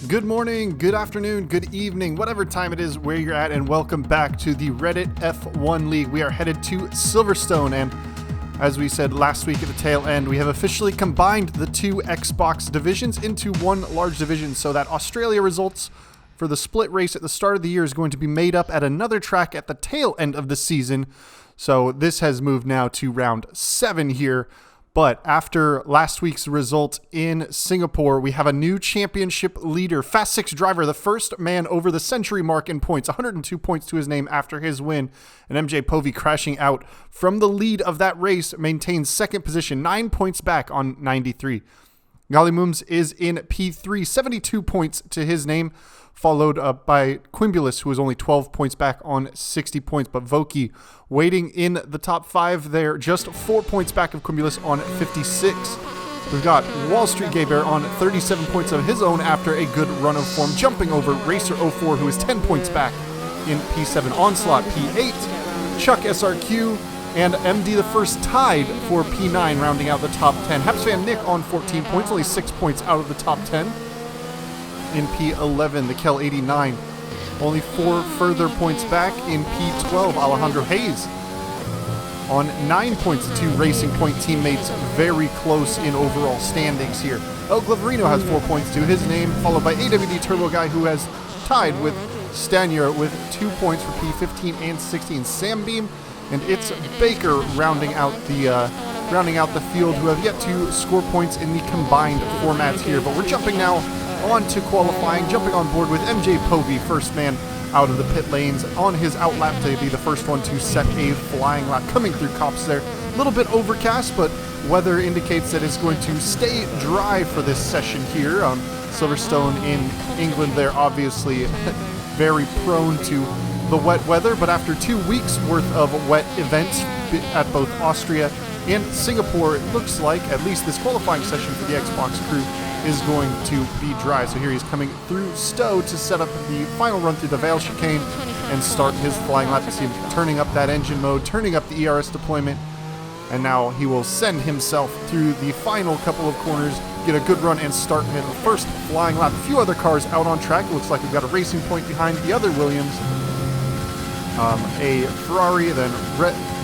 Good morning, good afternoon, good evening, whatever time it is where you're at, and welcome back to the Reddit F1 League. We are headed to Silverstone, and as we said last week at the tail end, we have officially combined the two Xbox divisions into one large division, so that Australia results for the split race at the start of the year is going to be made up at another track at the tail end of the season. So this has moved now to round 7 here. But after last week's result in Singapore, we have a new championship leader, Fast 6 driver, the first man over the century mark in points, 102 points to his name after his win. And MJ Povey crashing out from the lead of that race, maintains second position, 9 points back on 93. Gallimums is in P3, 72 points to his name, followed up by Quimbulus, who is only 12 points back on 60 points. But Voki waiting in the top 5 there, just 4 points back of Quimbulus on 56. We've got Wall Street Gay Bear on 37 points of his own after a good run of form, jumping over Racer 04, who is 10 points back in P7. Onslaught P8, Chuck SRQ, and MD the first tied for P9, rounding out the top 10. Hapsfan Nick on 14 points, only 6 points out of the top 10. In P11, the Kel 89, only 4 further points back. In P12, Alejandro Hayes on 9 points. The 2 Racing Point teammates very close in overall standings here. El Glaverino has 4 points to his name, followed by AWD Turbo Guy, who has tied with Stanier with 2 points for P15 and 16. Sambeam and it's Baker rounding out the field, who have yet to score points in the combined formats here. But we're jumping now on to qualifying, jumping on board with MJ Povey, first man out of the pit lanes on his outlap to be the first one to set a flying lap, coming through Cops there. A little bit overcast, but weather indicates that it's going to stay dry for this session here on Silverstone in England. They're obviously very prone to the wet weather, but after 2 weeks worth of wet events at both Austria and Singapore, it looks like at least this qualifying session for the Xbox crew is going to be dry. So here he's coming through Stowe to set up the final run through the Vale chicane and start his flying lap. You see him turning up that engine mode, turning up the ERS deployment, and now he will send himself through the final couple of corners, get a good run, and start his first flying lap. A few other cars out on track. It looks like we've got a Racing Point behind the other Williams, a Ferrari, then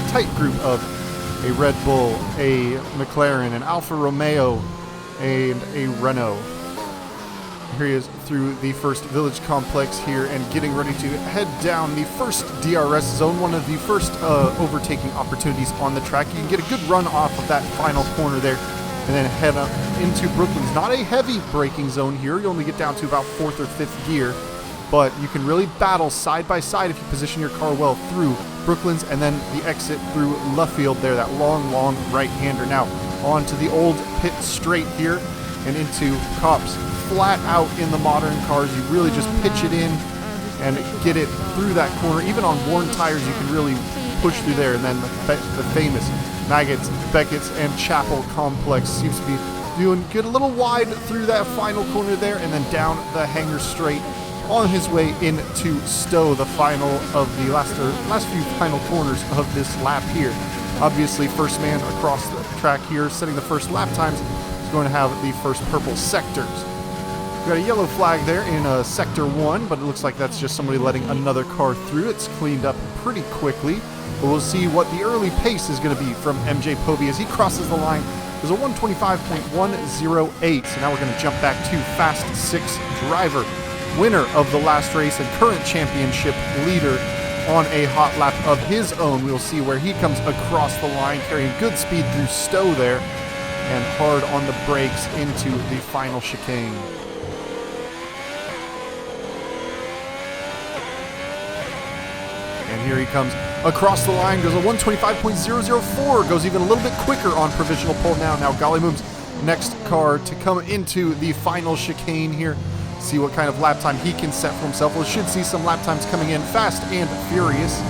tight group of a Red Bull, a McLaren, an Alfa Romeo, and a Renault. Here he is through the first village complex here and getting ready to head down the first DRS zone, one of the first overtaking opportunities on the track. You can get a good run off of that final corner there and then head up into Brooklands. Not a heavy braking zone here. You only get down to about 4th or 5th gear, but you can really battle side by side if you position your car well through Brooklands and then the exit through Luffield there, that long right-hander. Now on to the old pit straight here and into Cops. Flat out in the modern cars, you really just pitch it in and get it through that corner. Even on worn tires, you can really push through there. And then the famous Maggots, Beckett's, and Chapel complex seems to be doing good. A little wide through that final corner there, and then down the hanger straight on his way into Stowe, the final of the last few final corners of this lap here. Obviously, first man across the track here, setting the first lap times, is going to have the first purple sectors. We've got a yellow flag there in Sector 1, but it looks like that's just somebody letting another car through. It's cleaned up pretty quickly, but we'll see what the early pace is going to be from MJ Povey as he crosses the line. There's a 125.108, so now we're going to jump back to Fast 6 driver, winner of the last race and current championship leader on a hot lap of his own. We'll see where he comes across the line, carrying good speed through Stowe there, and hard on the brakes into the final chicane. And here he comes across the line, goes a 125.004, goes even a little bit quicker on provisional pole now. Now Gallimum's next car to come into the final chicane here. See what kind of lap time he can set for himself. We should see some lap times coming in fast and furious.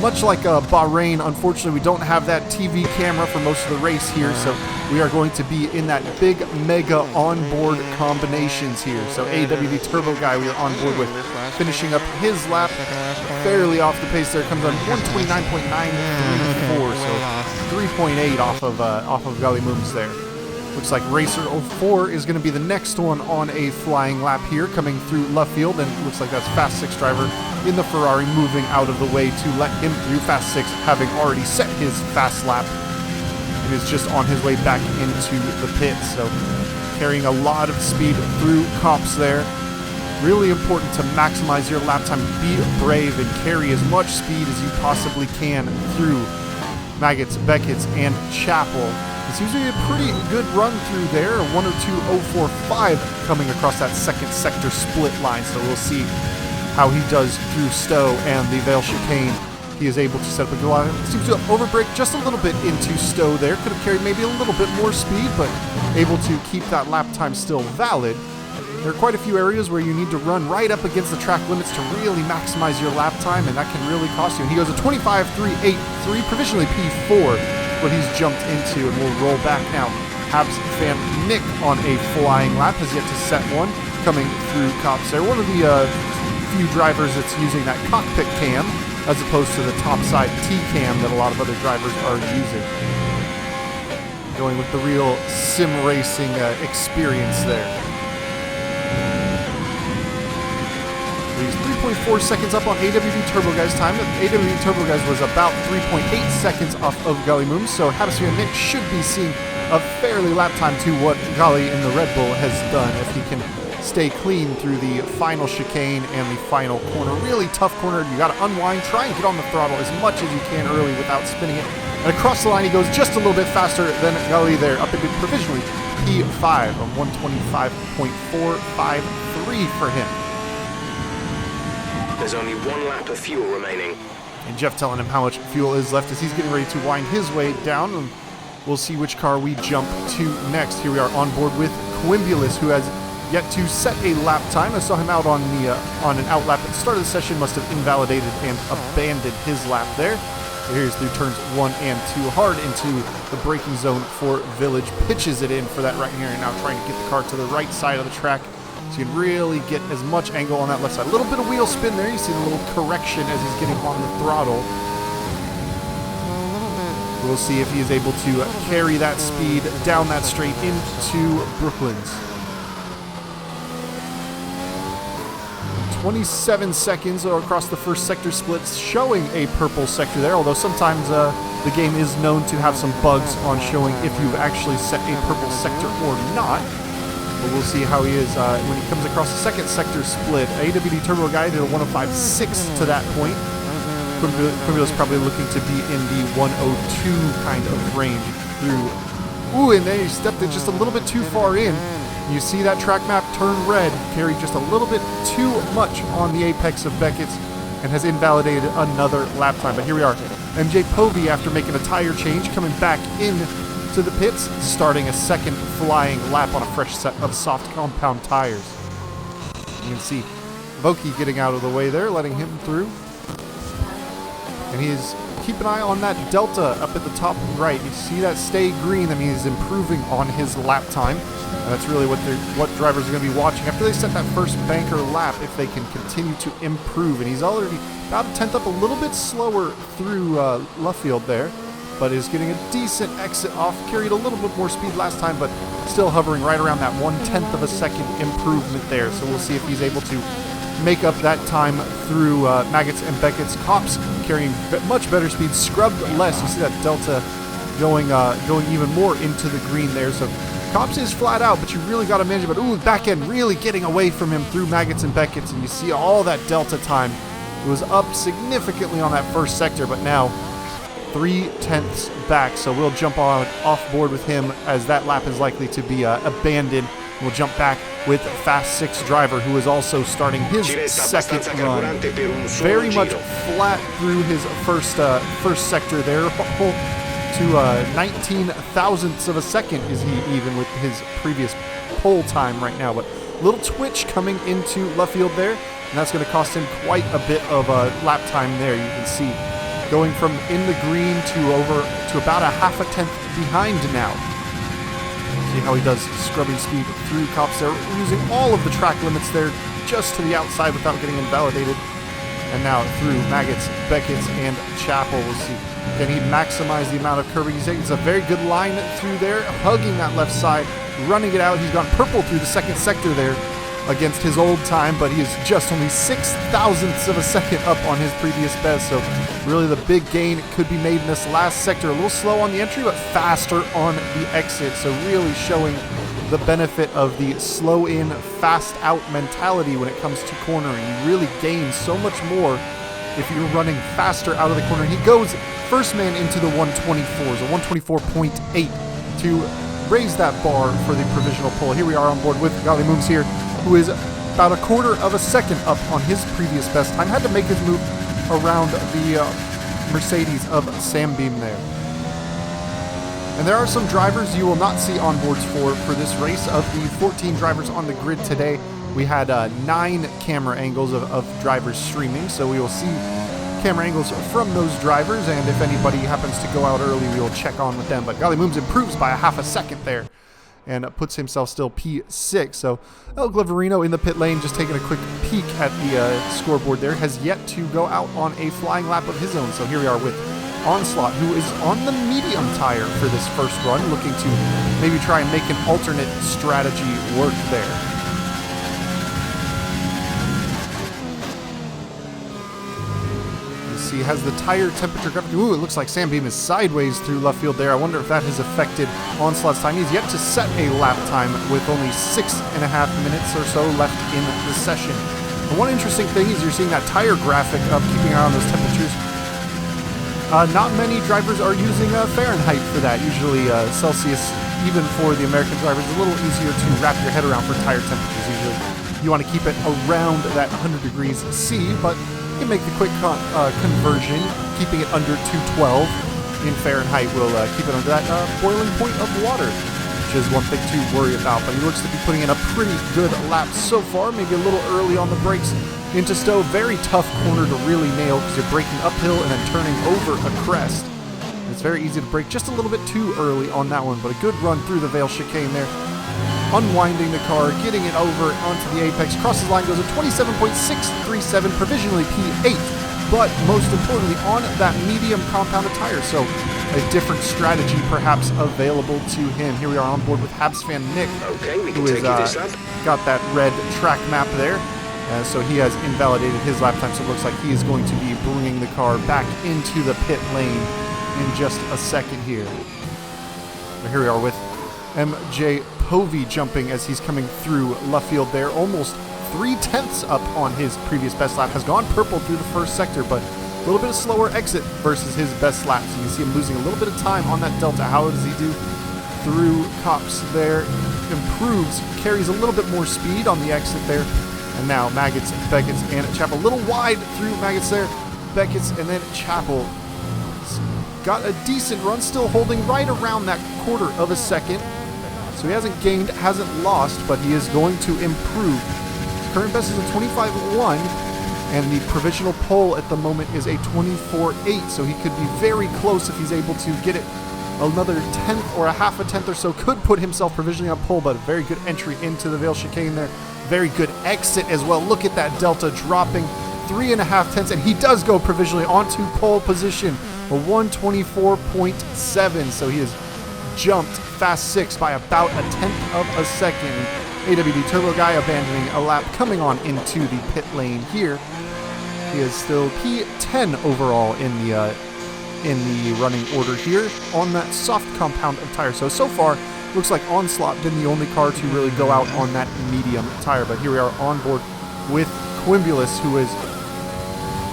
Much like Bahrain, unfortunately, we don't have that TV camera for most of the race here, so we are going to be in that big mega onboard combinations here. So AWD Turbo Guy we are on board with, finishing up his lap fairly off the pace there. Comes on 129.934, so 3.8 off of Gallimums there. Looks like Racer 04 is going to be the next one on a flying lap here, coming through left field, and it looks like that's Fast 6 driver in the Ferrari moving out of the way to let him through. Fast 6 having already set his fast lap and is just on his way back into the pits. So carrying a lot of speed through comps there. Really important to maximize your lap time. Be brave and carry as much speed as you possibly can through Maggots, Beckett's, and Chapel. It's usually a pretty good run through there. A 102.045 coming across that second sector split line. So we'll see how he does through Stowe and the Vale chicane. He is able to set up a good, seems to overbrake just a little bit into Stowe there. Could have carried maybe a little bit more speed, but able to keep that lap time still valid. There are quite a few areas where you need to run right up against the track limits to really maximize your lap time, and that can really cost you. And he goes a 25.383, provisionally P4, what he's jumped into, and we'll roll back now. Habs fan Nick on a flying lap has yet to set one, coming through cops there. One of the few drivers that's using that cockpit cam as opposed to the topside T-cam that a lot of other drivers are using. Going with the real sim racing experience there. He's 3.4 seconds up on AWD Turbo Guy's time. AWD Turbo Guys was about 3.8 seconds off of Gully Moon, so Habsfield Nick should be seeing a fairly lap time to what Gully in the Red Bull has done if he can stay clean through the final chicane and the final corner. Really tough corner. You got to unwind, try and get on the throttle as much as you can early without spinning it. And across the line, he goes just a little bit faster than Gully there, up into provisionally P5 on 125.453 for him. There's only one lap of fuel remaining. And Jeff telling him how much fuel is left as he's getting ready to wind his way down. And we'll see which car we jump to next. Here we are on board with Quimbulus, who has yet to set a lap time. I saw him out on the on an out lap at the start of the session, must have invalidated and abandoned his lap there. So here's through turns 1 and 2, hard into the braking zone for Village. Pitches it in for that right here, and now trying to get the car to the right side of the track. So you can really get as much angle on that left side. A little bit of wheel spin there. You see the little correction as he's getting on the throttle. We'll see if he is able to carry that speed down that straight into Brooklands. 27 seconds across the first sector splits, showing a purple sector there, although sometimes the game is known to have some bugs on showing if you've actually set a purple sector or not. But we'll see how he is when he comes across the second sector split. AWD Turbo Guy did a 105.6 to that point. Quimbulus probably looking to be in the 102 kind of range through. Ooh, and then he stepped it just a little bit too far in. You see that track map turn red, carried just a little bit too much on the apex of Beckett's and has invalidated another lap time. But here we are. MJ Povey, after making a tire change, coming back in to the pits, starting a second flying lap on a fresh set of soft compound tires. You can see Voki getting out of the way there, letting him through. And he's keep an eye on that delta up at the top right. You see that stay green, that means he's improving on his lap time. And that's really what drivers are going to be watching after they set that first banker lap, if they can continue to improve. And he's already about a tenth up, a little bit slower through Luffield there, but is getting a decent exit off. Carried a little bit more speed last time, but still hovering right around that 1/10 of a second improvement there. So we'll see if he's able to make up that time through Maggots and Beckett's. Cops carrying much better speed, scrubbed less. You see that delta going even more into the green there. So Cops is flat out, but you really got to manage it. But ooh, back end really getting away from him through Maggots and Beckett's, and you see all that delta time. It was up significantly on that first sector, but now 3/10 back. So we'll jump off board with him as that lap is likely to be abandoned. We'll jump back with Fast 6 driver, who is also starting his second run. Very much flat through his first sector there. To 19 thousandths of a second is he even with his previous pole time right now. But little twitch coming into Luffield there, and that's going to cost him quite a bit of lap time there. You can see going from in the green to about a half a tenth behind now. See how he does scrubbing speed through Cops there, using all of the track limits there just to the outside without getting invalidated. And now through Maggots, Beckett's, and Chapel. We'll see. Can he maximize the amount of curbing he's taking? It's a very good line through there, hugging that left side, running it out. He's gone purple through the second sector there against his old time, but he is just only 0.06 of a second up on his previous best. So really the big gain could be made in this last sector. A little slow on the entry, but faster on the exit. So really showing the benefit of the slow in, fast out mentality when it comes to cornering. You really gain so much more if you're running faster out of the corner. He goes first man into the 124s, a 124.8 to raise that bar for the provisional pole. Here we are on board with Gali Mooms here, who is about a quarter of a second up on his previous best time. Had to make his move around the Mercedes of Sam Beam there. And there are some drivers you will not see onboards for this race. Of the 14 drivers on the grid today, we had 9 camera angles of drivers streaming, so we will see camera angles from those drivers, and if anybody happens to go out early, we will check on with them. But Gali Mooms improves by a half a second there and puts himself still P6. So El Glaverino in the pit lane, just taking a quick peek at the scoreboard there, has yet to go out on a flying lap of his own. So here we are with Onslaught, who is on the medium tire for this first run, looking to maybe try and make an alternate strategy work there. He has the tire temperature graphic. Ooh, it looks like Sam Beam is sideways through left field there. I wonder if that has affected Onslaught's time. He's yet to set a lap time with only 6.5 minutes or so left in the session. And one interesting thing is you're seeing that tire graphic up, keeping an eye on those temperatures. Not many drivers are using Fahrenheit for that. Usually Celsius, even for the American drivers, is a little easier to wrap your head around for tire temperatures. Usually you want to keep it around that 100 degrees C, but you can make the quick conversion, keeping it under 212 in Fahrenheit will keep it under that boiling point of water, which is one thing to worry about. But he looks to be putting in a pretty good lap so far, maybe a little early on the brakes into Stowe. Very tough corner to really nail because you're braking uphill and then turning over a crest. It's very easy to brake just a little bit too early on that one, but a good run through the Vale chicane there. Unwinding the car, getting it over onto the apex, crosses line, goes at 27.637, provisionally P8, but most importantly on that medium compounded tire, so a different strategy perhaps available to him. Here we are on board with Habs fan Nick, who has got that red track map there, so he has invalidated his lap time, so it looks like he is going to be bringing the car back into the pit lane in just a second here. But here we are with MJ Povey jumping as he's coming through left field there, almost 0.3 up on his previous best lap. Has gone purple through the first sector, but a little bit of slower exit versus his best lap. So you can see him losing a little bit of time on that delta. How does he do through Cops there? Improves, carries a little bit more speed on the exit there. And now Maggots, Beckett's, and Chapel. A little wide through Maggots there, Beckett's, and then Chapel. Got a decent run, still holding right around that quarter of a second. So he hasn't gained, hasn't lost, but he is going to improve. His current best is a 25.1, and the provisional pole at the moment is a 24.8, so he could be very close if he's able to get it another tenth or a half a tenth or so. Could put himself provisionally on pole, but a very good entry into the Vale chicane there. Very good exit as well. Look at that delta dropping 3.5 tenths, and he does go provisionally onto pole position, a 124.7, so he has jumped Fast 6 by about a tenth of a second. AWD Turbo Guy abandoning a lap, coming on into the pit lane here. He is still P10 overall in the running order here on that soft compound of tire. So far, looks like Onslaught been the only car to really go out on that medium tire. But here we are on board with Quimbulus, who is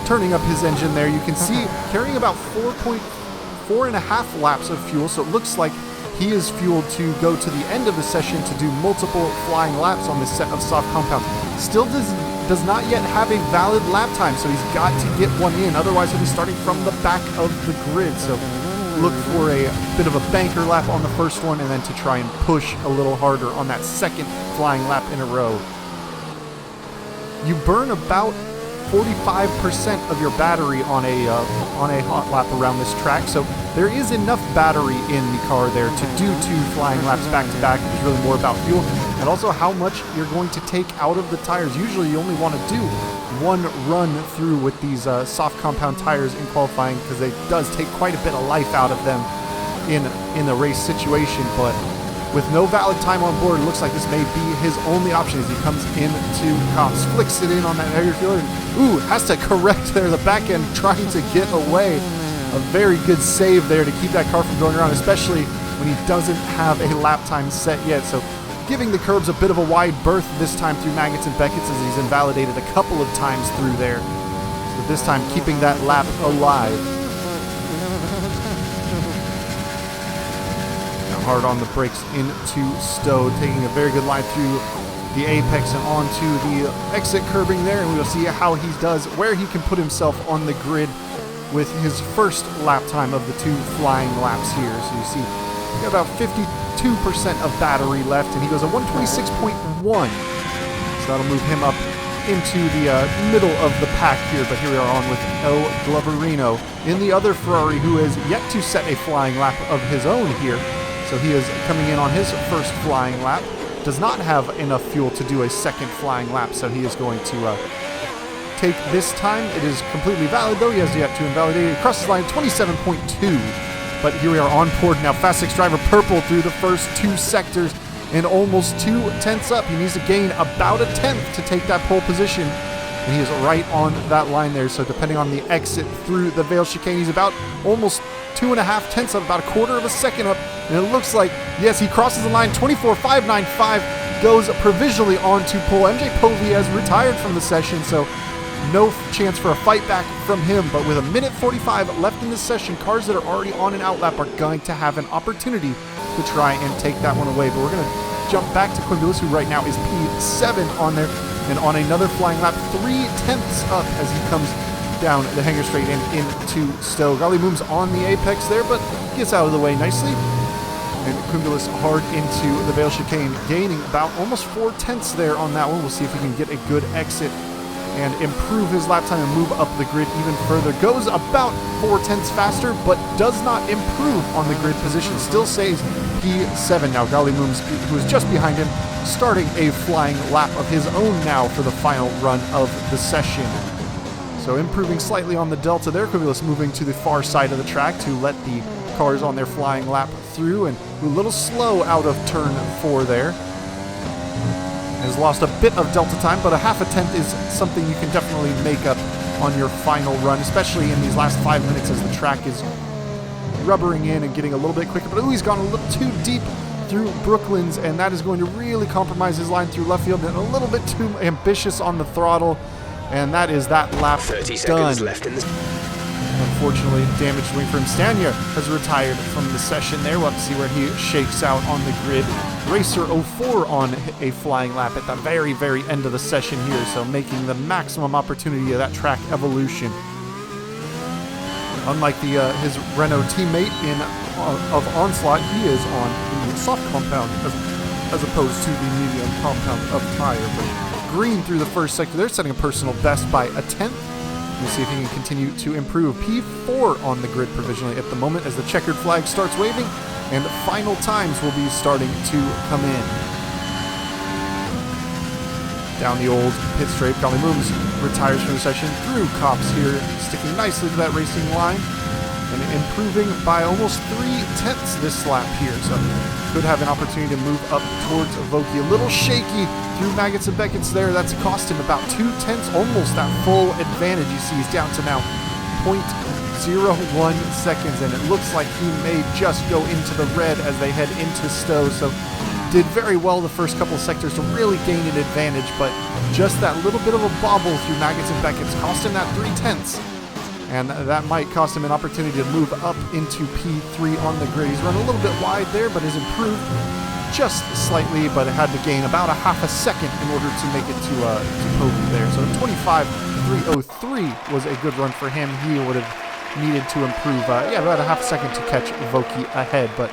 turning up his engine there. You can see carrying about 4.5 laps of fuel, so it looks like he is fueled to go to the end of the session to do multiple flying laps on this set of soft compounds. Still does not yet have a valid lap time, so he's got to get one in, otherwise he'll be starting from the back of the grid. So look for a bit of a banker lap on the first one, and then to try and push a little harder on that second flying lap in a row. You burn about 45% of your battery on a hot lap around this track. So there is enough battery in the car there to do 2 flying laps back to back. It's really more about fuel and also how much you're going to take out of the tires. Usually you only want to do 1 run through with these soft compound tires in qualifying, because it does take quite a bit of life out of them in a race situation. But with no valid time on board, it looks like this may be his only option as he comes into Cops, flicks it in on that air fueler, and has to correct there, the back end trying to get away. A very good save there to keep that car from going around, especially when he doesn't have a lap time set yet. So giving the curbs a bit of a wide berth this time through Maggots and Beckett's, as he's invalidated a couple of times through there. So this time keeping that lap alive. Hard on the brakes into Stowe, taking a very good line through the apex and onto the exit curbing there, and we'll see how he does, where he can put himself on the grid with his first lap time of the 2 flying laps here. So you see, he's got about 52% of battery left, and he goes a 126.1. So that'll move him up into the middle of the pack here. But here we are on with El Gloverino in the other Ferrari, who has yet to set a flying lap of his own here. So he is coming in on his first flying lap. Does not have enough fuel to do a second flying lap, so he is going to take this time. It is completely valid, though. He has yet to invalidate it. Across his line, 27.2. But here we are on board now. Fast 6 driver purple through the first 2 sectors and almost 2 tenths up. He needs to gain about a tenth to take that pole position. And he is right on that line there. So depending on the exit through the Vale chicane, he's about almost 2.5 tenths up, about a quarter of a second up. And it looks like, yes, he crosses the line. 24.595 goes provisionally onto pole. MJ Povey has retired from the session, so no chance for a fight back from him. But with 1:45 left in this session, cars that are already on an outlap are going to have an opportunity to try and take that one away. But we're going to jump back to Quimbulas, who right now is P7 on there, and on another flying lap, 3 tenths up as he comes down the hanger straight and into Stowe. Gali Moom's on the apex there, but gets out of the way nicely. And Quimbulas hard into the Vale chicane, gaining about almost 4 tenths there on that one. We'll see if he can get a good exit and improve his lap time and move up the grid even further. Goes about 4 tenths faster, but does not improve on the grid position. Still stays P7 now. Gali Mooms, who is just behind him, starting a flying lap of his own now for the final run of the session. So improving slightly on the delta there. Quimbulas moving to the far side of the track to let the cars on their flying lap through, and a little slow out of turn 4 there. Has lost a bit of delta time, but a half a tenth is something you can definitely make up on your final run, especially in these last 5 minutes as the track is rubbering in and getting a little bit quicker. But he's gone a little too deep through Brooklands, and that is going to really compromise his line through left field, and a little bit too ambitious on the throttle, and that is that lap 30 done. seconds left in this. Unfortunately, damaged wing for him. Stanya has retired from the session there. We'll have to see where he shakes out on the grid. Racer 04 on a flying lap at the very, very end of the session here, so making the maximum opportunity of that track evolution. Unlike his Renault teammate of Onslaught, he is on the soft compound as opposed to the medium compound of tire. But green through the first sector. They're setting a personal best by a tenth. We'll see if he can continue to improve. P4 on the grid provisionally at the moment as the checkered flag starts waving, and final times will be starting to come in. Down the old pit straight, Gali Mooms retires from the session through Cops here, sticking nicely to that racing line and improving by almost 3 tenths this lap here. So could have an opportunity to move up towards Voki. A little shaky through Maggots and Beckett's there. That's cost him about 2 tenths, almost that full advantage. You see he's down to now 0.01 seconds, and it looks like he may just go into the red as they head into Stowe. So did very well the first couple of sectors to really gain an advantage, but just that little bit of a bobble through Maggots and Beckett's cost him that 3 tenths. And that might cost him an opportunity to move up into P3 on the grid. He's run a little bit wide there, but has improved just slightly, but it had to gain about a half a second in order to make it to Povey there. So 25.303 was a good run for him. He would have needed to improve, about a half a second to catch Voki ahead. But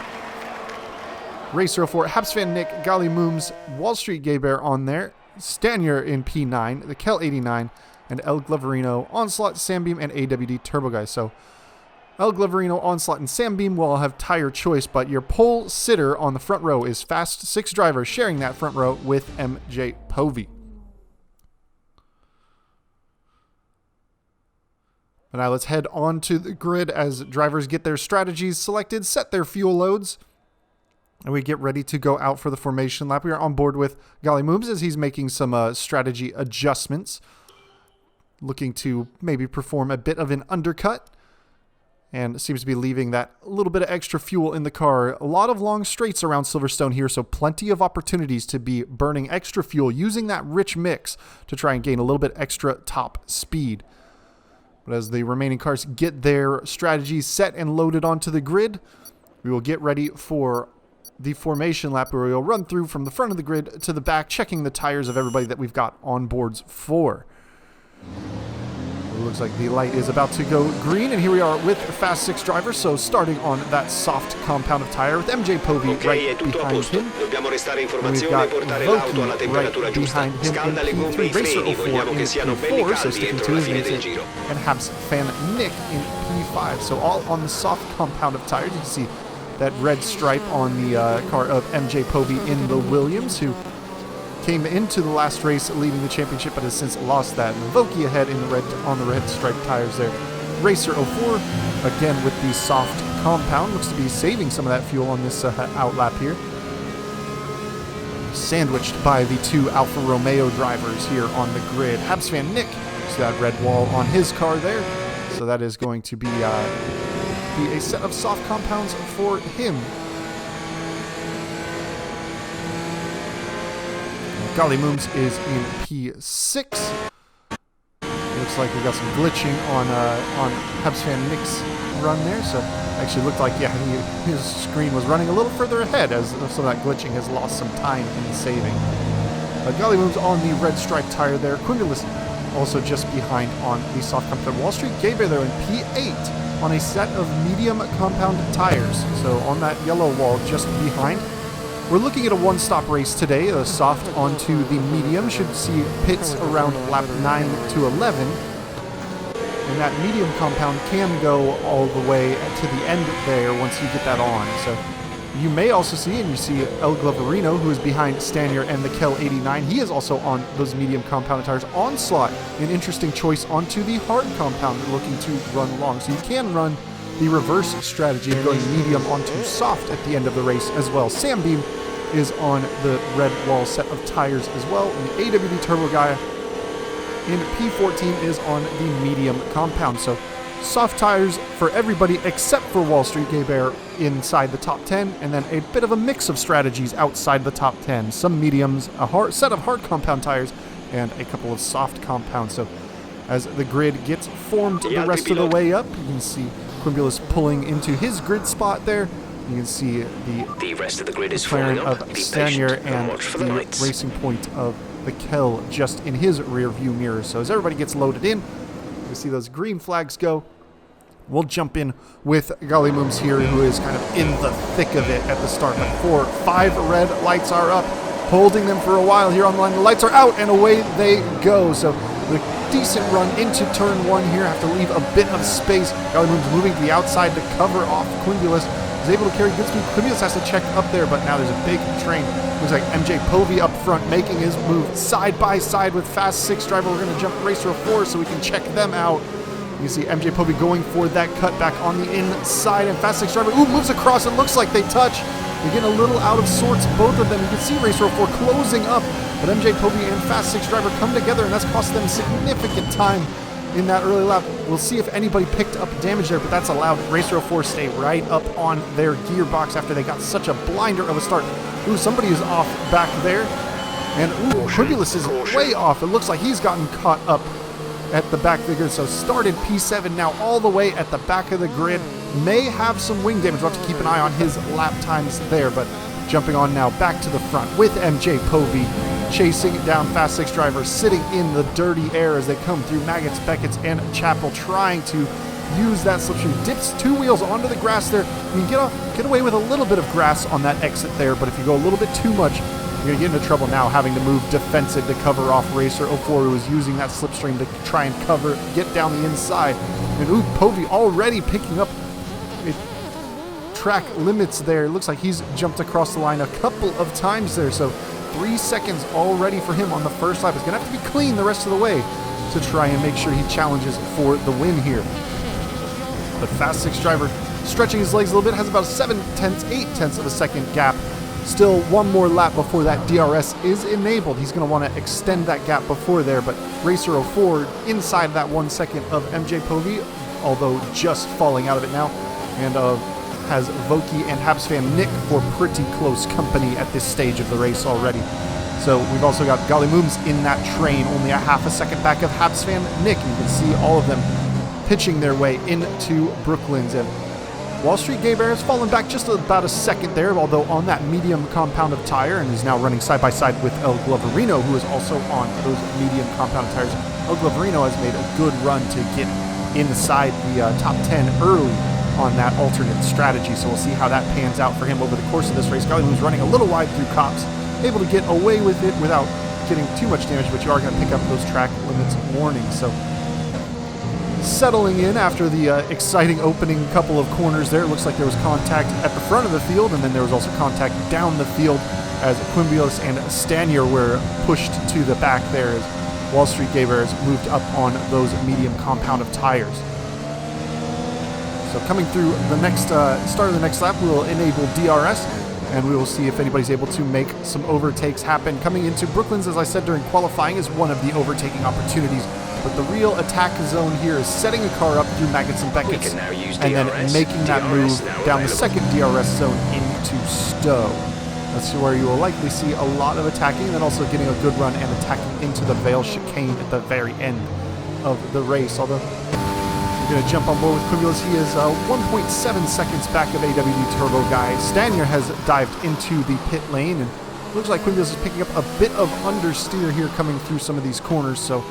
Racer 04, Haps Van Nick, Gali Mooms, Wall Street Gay Bear on there, Stanier in P9, the Kel 89, and El Glavarino, Onslaught, Sambeam, and AWD Turbo Guy. So El Glavarino, Onslaught, and Sambeam will all have tire choice, but your pole sitter on the front row is Fast 6 driver, sharing that front row with MJ Povey. But now let's head on to the grid as drivers get their strategies selected, set their fuel loads, and we get ready to go out for the formation lap. We are on board with Golly Mooms as he's making some strategy adjustments, looking to maybe perform a bit of an undercut, and seems to be leaving that little bit of extra fuel in the car. A lot of long straights around Silverstone here, so plenty of opportunities to be burning extra fuel, using that rich mix to try and gain a little bit extra top speed. But as the remaining cars get their strategies set and loaded onto the grid, we will get ready for the formation lap where we'll run through from the front of the grid to the back, checking the tires of everybody that we've got on boards for. It looks like the light is about to go green, and here we are with Fast 6 driver, so starting on that soft compound of tire with MJ Povey right behind him. And we've got Voki right behind him in P3, Racer 04 in P4, so sticking to his namesake, and Habs fan Nick in P5. So all on the soft compound of tires. You can see that red stripe on the car of MJ Povey in the Williams, who came into the last race leading the championship, but has since lost that. And Voki ahead in the red on the red striped tires there. Racer 04 again with the soft compound, looks to be saving some of that fuel on this outlap here. Sandwiched by the two Alfa Romeo drivers here on the grid. Habs fan Nick, see that red wall on his car there, so that is going to be a set of soft compounds for him. Golly Mooms is in P6. Looks like we got some glitching on Habs fan Nick's run there. So actually looked like, yeah, his screen was running a little further ahead as some of that glitching has lost some time in saving. Golly Mooms on the red striped tire there. Quimulus also just behind on the soft compound. Wall Street Gaber there in P8 on a set of medium compound tires. So on that yellow wall just behind. We're looking at a one-stop race today. The soft onto the medium should see pits around lap 9 to 11. And that medium compound can go all the way to the end there once you get that on. So you may also see, and you see El Glavarino, who is behind Stanier and the Kel 89. He is also on those medium compound tires. Onslaught, an interesting choice onto the hard compound, looking to run long. So you can run the reverse strategy of going medium onto soft at the end of the race as well. Sambeam is on the red wall set of tires as well. And the AWD Turbo Guy in P14 is on the medium compound. So soft tires for everybody except for Wall Street Gaber inside the top 10, and then a bit of a mix of strategies outside the top 10. Some mediums, a set of hard compound tires, and a couple of soft compounds. So as the grid gets formed the rest of the way up, you can see Quimulus pulling into his grid spot there. You can see the rest of the grid is McLaren of Stanier and the Racing Point of the Kel just in his rear view mirror. So as everybody gets loaded in, you see those green flags go. We'll jump in with Golly Mooms here, who is kind of in the thick of it at the start. But 5 red lights are up, holding them for a while here on the line. The lights are out, and away they go. So the decent run into turn 1 here. Have to leave a bit of space. Golly Mooms moving to the outside to cover off Quimulus. Is able to carry good speed. Quimulus has to check up there, but now there's a big train. Looks like MJ Povey up front making his move side by side with Fast 6 driver. We're going to jump Racer 4 so we can check them out. You see MJ Povey going for that cutback on the inside, and Fast 6 driver moves across. It looks like they touch. They're getting a little out of sorts, both of them. You can see Racer 4 closing up, but MJ Povey and Fast 6 driver come together, and that's cost them significant time in that early lap. We'll see if anybody picked up damage there, but that's allowed Racer 04 stay right up on their gearbox after they got such a blinder of a start. Somebody is off back there, and Quimulus is way off. It looks like he's gotten caught up at the back of the grid. So started P7, now all the way at the back of the grid. May have some wing damage. We'll have to keep an eye on his lap times there, but jumping on now back to the front with MJ Povey chasing down Fast 6 driver, sitting in the dirty air as they come through Maggots, Beckett's, and Chapel, trying to use that slipstream. Dips 2 wheels onto the grass there. You can get away with a little bit of grass on that exit there, but if you go a little bit too much, You're going to get into trouble now having to move defensive to cover off Racer 04, who was using that slipstream to try and cover, get down the inside. And ooh, Povey already picking up track limits there. It looks like he's jumped across the line a couple of times there. So 3 seconds already for him on the first lap. It's going to have to be clean the rest of the way to try and make sure he challenges for the win here. But Fast 6 driver stretching his legs a little bit, has about 8 tenths of a second gap. Still one more lap before that DRS is enabled. He's going to want to extend that gap before there, but Racer 04 inside that 1 second of MJ Povey, although just falling out of it now, and has Voki and Habs fan Nick for pretty close company at this stage of the race already. So we've also got Gallimooms in that train, only a half a second back of Habs fan Nick, and you can see all of them pitching their way into Brooklands. And Wall Street Gay Bear has fallen back just about a second there, although on that medium compound of tire, and is now running side by side with El Gloverino, who is also on those medium compound tires. El Gloverino has made a good run to get inside the top 10 early on that alternate strategy, so we'll see how that pans out for him over the course of this race. Gallimooms running a little wide through Cops, able to get away with it without getting too much damage, but you are going to pick up those track limits warnings. So settling in after the exciting opening couple of corners there. It looks like there was contact at the front of the field, and then there was also contact down the field as Quimbios and Stanier were pushed to the back there as Wall Street Gay Bears moved up on those medium compound of tires. So coming through the next start of the next lap, we will enable DRS, and we will see if anybody's able to make some overtakes happen. Coming into Brooklands, as I said during qualifying, is one of the overtaking opportunities. But the real attack zone here is setting a car up through Maggots and Beckett's, and then making that move down the second DRS zone into Stowe. That's where you will likely see a lot of attacking, and then also getting a good run and attacking into the Vale chicane at the very end of the race. Although we're going to jump on board with Quimulus. He is 1.7 seconds back of AWD Turbo Guy. Stanier has dived into the pit lane, and looks like Quimulus is picking up a bit of understeer here coming through some of these corners, so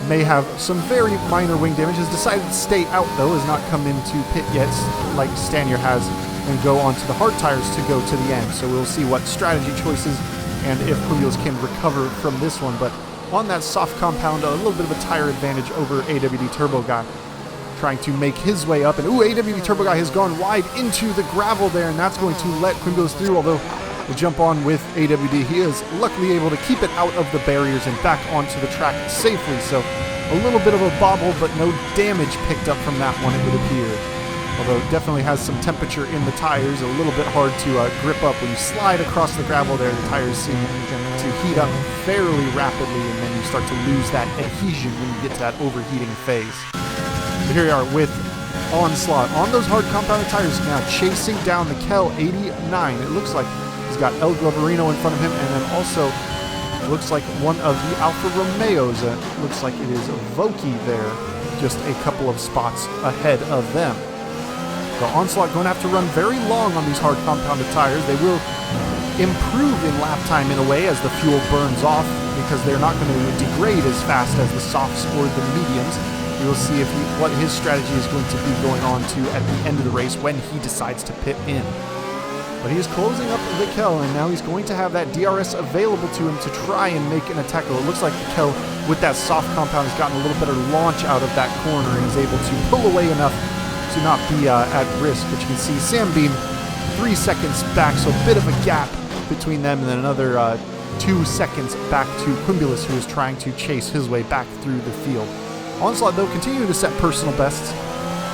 may have some very minor wing damage. Has decided to stay out though, has not come into pit yet like Stanier has, and go onto the hard tires to go to the end. So we'll see what strategy choices and if Quimulus can recover from this one. But on that soft compound, a little bit of a tire advantage over AWD Turbo Guy, trying to make his way up. And ooh, AWD Turbo Guy has gone wide into the gravel there, and that's going to let Quimulus through, although we'll jump on with AWD. He is luckily able to keep it out of the barriers and back onto the track safely. So a little bit of a bobble, but no damage picked up from that one, it would appear. Although it definitely has some temperature in the tires, a little bit hard to grip up. When you slide across the gravel there, the tires seem to heat up fairly rapidly, and then you start to lose that adhesion when you get to that overheating phase. So here we are with Onslaught on those hard compounded tires now, chasing down the Kel 89. It looks like he's got El Gloverino in front of him, and then also looks like one of the Alfa Romeos. Looks like it is Voki there, just a couple of spots ahead of them. The Onslaught going to have to run very long on these hard compounded tires. They will improve in lap time in a way as the fuel burns off, because they're not going to degrade as fast as the softs or the mediums. We will see if what his strategy is going to be going on to at the end of the race when he decides to pit in. But he is closing up the Kel, and now he's going to have that DRS available to him to try and make an attack. Well, it looks like the Kel, with that soft compound, has gotten a little better launch out of that corner and is able to pull away enough to not be at risk. But you can see Sambeam 3 seconds back, so a bit of a gap between them, and then another 2 seconds back to Quimulus, who is trying to chase his way back through the field. Onslaught, though, continuing to set personal bests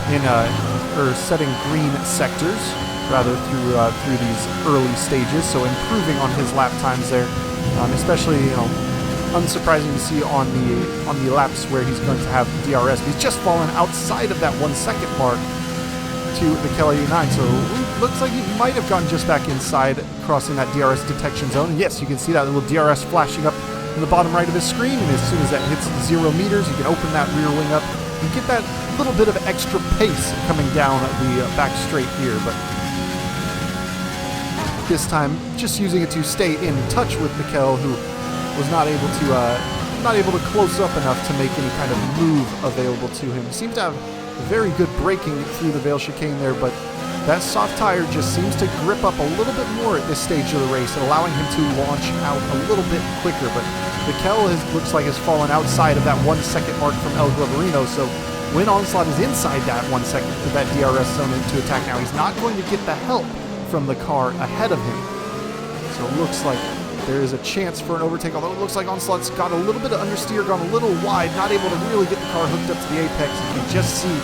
in setting green sectors rather through these early stages, so improving on his lap times there, especially unsurprising to see on the laps where he's going to have DRS. He's just fallen outside of that 1 second mark to the Kel 89, so looks like he might have gotten just back inside, crossing that DRS detection zone. And yes, you can see that little DRS flashing up in the bottom right of his screen, and as soon as that hits 0 meters, you can open that rear wing up and get that little bit of extra pace coming down the back straight here. But this time, just using it to stay in touch with the Kel, who was not able to close up enough to make any kind of move available to him. He seemed to have very good braking through the Vale chicane there, but that soft tire just seems to grip up a little bit more at this stage of the race, allowing him to launch out a little bit quicker. But Mikel looks like has fallen outside of that 1 second mark from El Gloverino, so when Onslaught is inside that 1 second, that DRS zone to attack now, he's not going to get the help from the car ahead of him. So it looks like there is a chance for an overtake, although it looks like Onslaught's got a little bit of understeer, gone a little wide, not able to really get the car hooked up to the apex. You can just see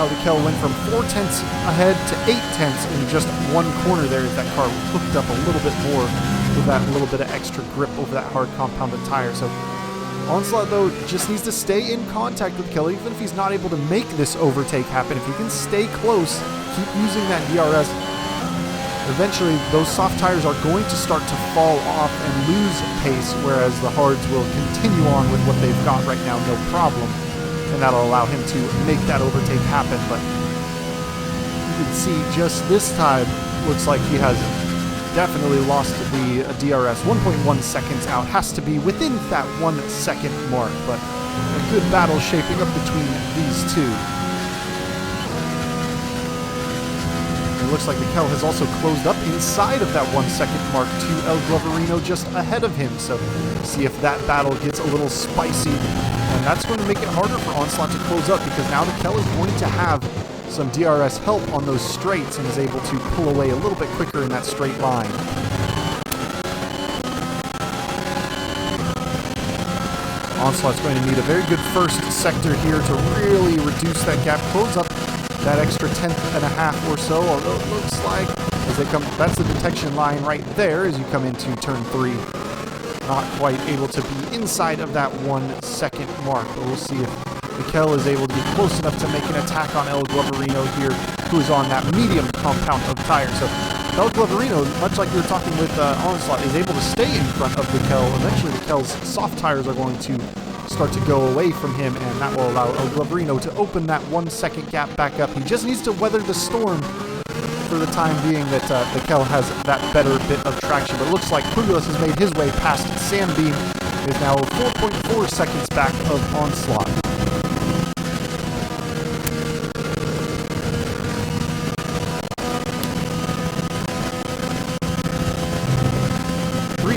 how Mikel went from 4 tenths ahead to 8 tenths in just one corner there as that car hooked up a little bit more with that little bit of extra grip over that hard compounded tire. So Onslaught, though, just needs to stay in contact with Mikel, even if he's not able to make this overtake happen. If he can stay close, keep using that DRS, eventually those soft tires are going to start to fall off and lose pace, whereas the hards will continue on with what they've got right now, no problem. And that'll allow him to make that overtake happen. But you can see just this time, looks like he has definitely lost the DRS. 1.1 seconds out, has to be within that 1 second mark, but a good battle shaping up between these two. It looks like Mikel has also closed up inside of that 1 second mark to El Gloverino just ahead of him. So see if that battle gets a little spicy. And that's going to make it harder for Onslaught to close up, because now Mikel is going to have some DRS help on those straights and is able to pull away a little bit quicker in that straight line. Onslaught's going to need a very good first sector here to really reduce that gap, close up that extra 10.5 or so, although it looks like as they come, that's the detection line right there as you come into turn 3. Not quite able to be inside of that 1 second mark, but we'll see if Mikel is able to be close enough to make an attack on El Gloverino here, who is on that medium compound of tires. So El Gloverino, much like we were talking with Onslaught, is able to stay in front of Mikel. Eventually Mikel's soft tires are going to start to go away from him, and that will allow El Gloverino to open that 1 second gap back up. He just needs to weather the storm for the time being that Mikel has that better bit of traction. But it looks like Pugilas has made his way past Sandbeam, is now 4.4 seconds back of Onslaught.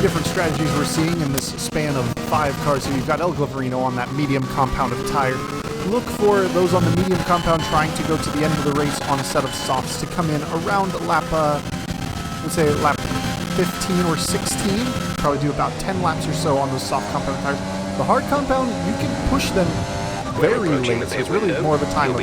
Different strategies we're seeing in this span of 5 cars. So you've got El Gloverino on that medium compound of tire. Look for those on the medium compound trying to go to the end of the race on a set of softs to come in around lap, let's say lap 15 or 16. Probably do about 10 laps or so on those soft compound tires. The hard compound, you can push them very late, so it's really more of a time of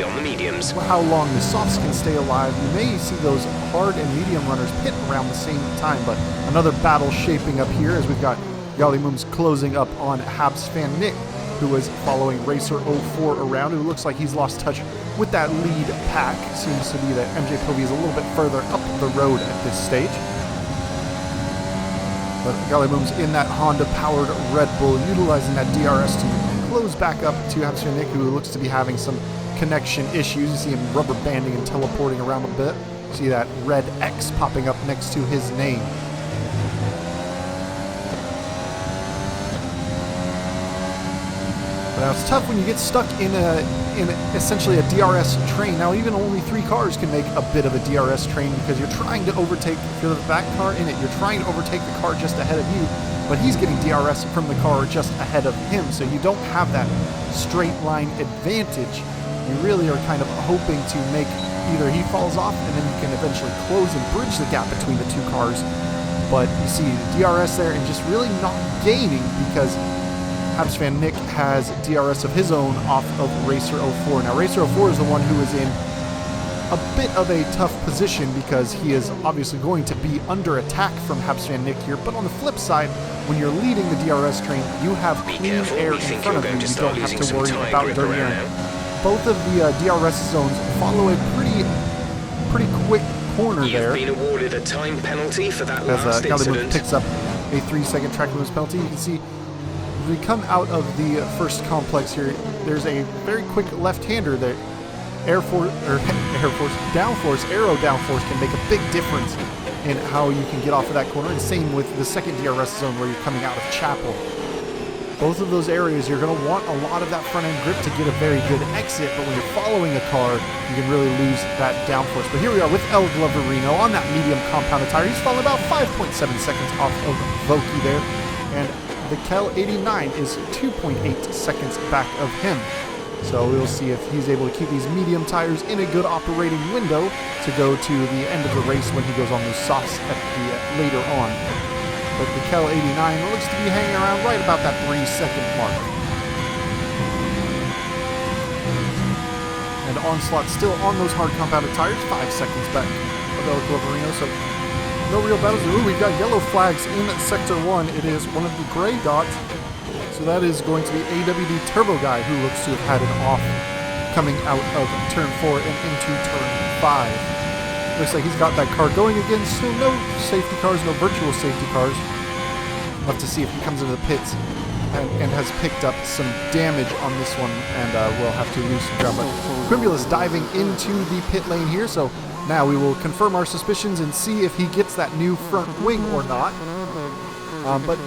how long the softs can stay alive. You may see those hard and medium runners pit around the same time, but another battle shaping up here as we've got Gali Mooms closing up on Habs Van Nick, who is following Racer 04 around, who looks like he's lost touch with that lead pack. Seems to be that MJ Povey is a little bit further up the road at this stage. But Gali Mooms in that Honda-powered Red Bull, utilizing that DRS to close back up to Habs Van Nick, who looks to be having some connection issues. You see him rubber banding and teleporting around a bit. See that red X popping up next to his name. But now it's tough when you get stuck in essentially a DRS train. Now even only 3 cars can make a bit of a DRS train, because you're trying to overtake, if you're the back car in it, you're trying to overtake the car just ahead of you, but he's getting DRS from the car just ahead of him, so you don't have that straight line advantage. You really are kind of hoping to make either he falls off and then you can eventually close and bridge the gap between the 2 cars. But you see DRS there and just really not gaining, because Habs Van Nick has DRS of his own off of Racer 04. Now Racer 04 is the one who is in a bit of a tough position, because he is obviously going to be under attack from Habs Van Nick here. But on the flip side, when you're leading the DRS train, you have clean air in front of you. You don't have to worry about dirty air. Both of the DRS zones follow a pretty quick corner there. You've been awarded a time penalty for that last incident. Picks up a 3-second track limits penalty. You can see as we come out of the first complex here, there's a very quick left-hander there. Aero downforce can make a big difference in how you can get off of that corner, and same with the second DRS zone where you're coming out of Chapel. both of those areas, you're going to want a lot of that front end grip to get a very good exit, but when you're following a car, you can really lose that downforce. But here we are with El Gloverino on that medium compounded tire. He's falling about 5.7 seconds off of Voki there, and the Kel 89 is 2.8 seconds back of him. So we'll see if he's able to keep these medium tires in a good operating window to go to the end of the race when he goes on those softs at the later on. But the Kel 89 looks to be hanging around right about that 3-second mark. And Onslaught still on those hard compounded tires, 5 seconds back of El Gloverino. So no real battles. Ooh, we've got yellow flags in Sector 1. It is one of the gray dots. So that is going to be AWD Turbo Guy, who looks to have had an off coming out of Turn 4 and into Turn 5. Looks like he's got that car going again. Still no safety cars, no virtual safety cars. We'll have to see if he comes into the pits and has picked up some damage on this one, and we'll have to lose some ground. But Quimulus diving into the pit lane here, so now we will confirm our suspicions and see if he gets that new front wing or not. But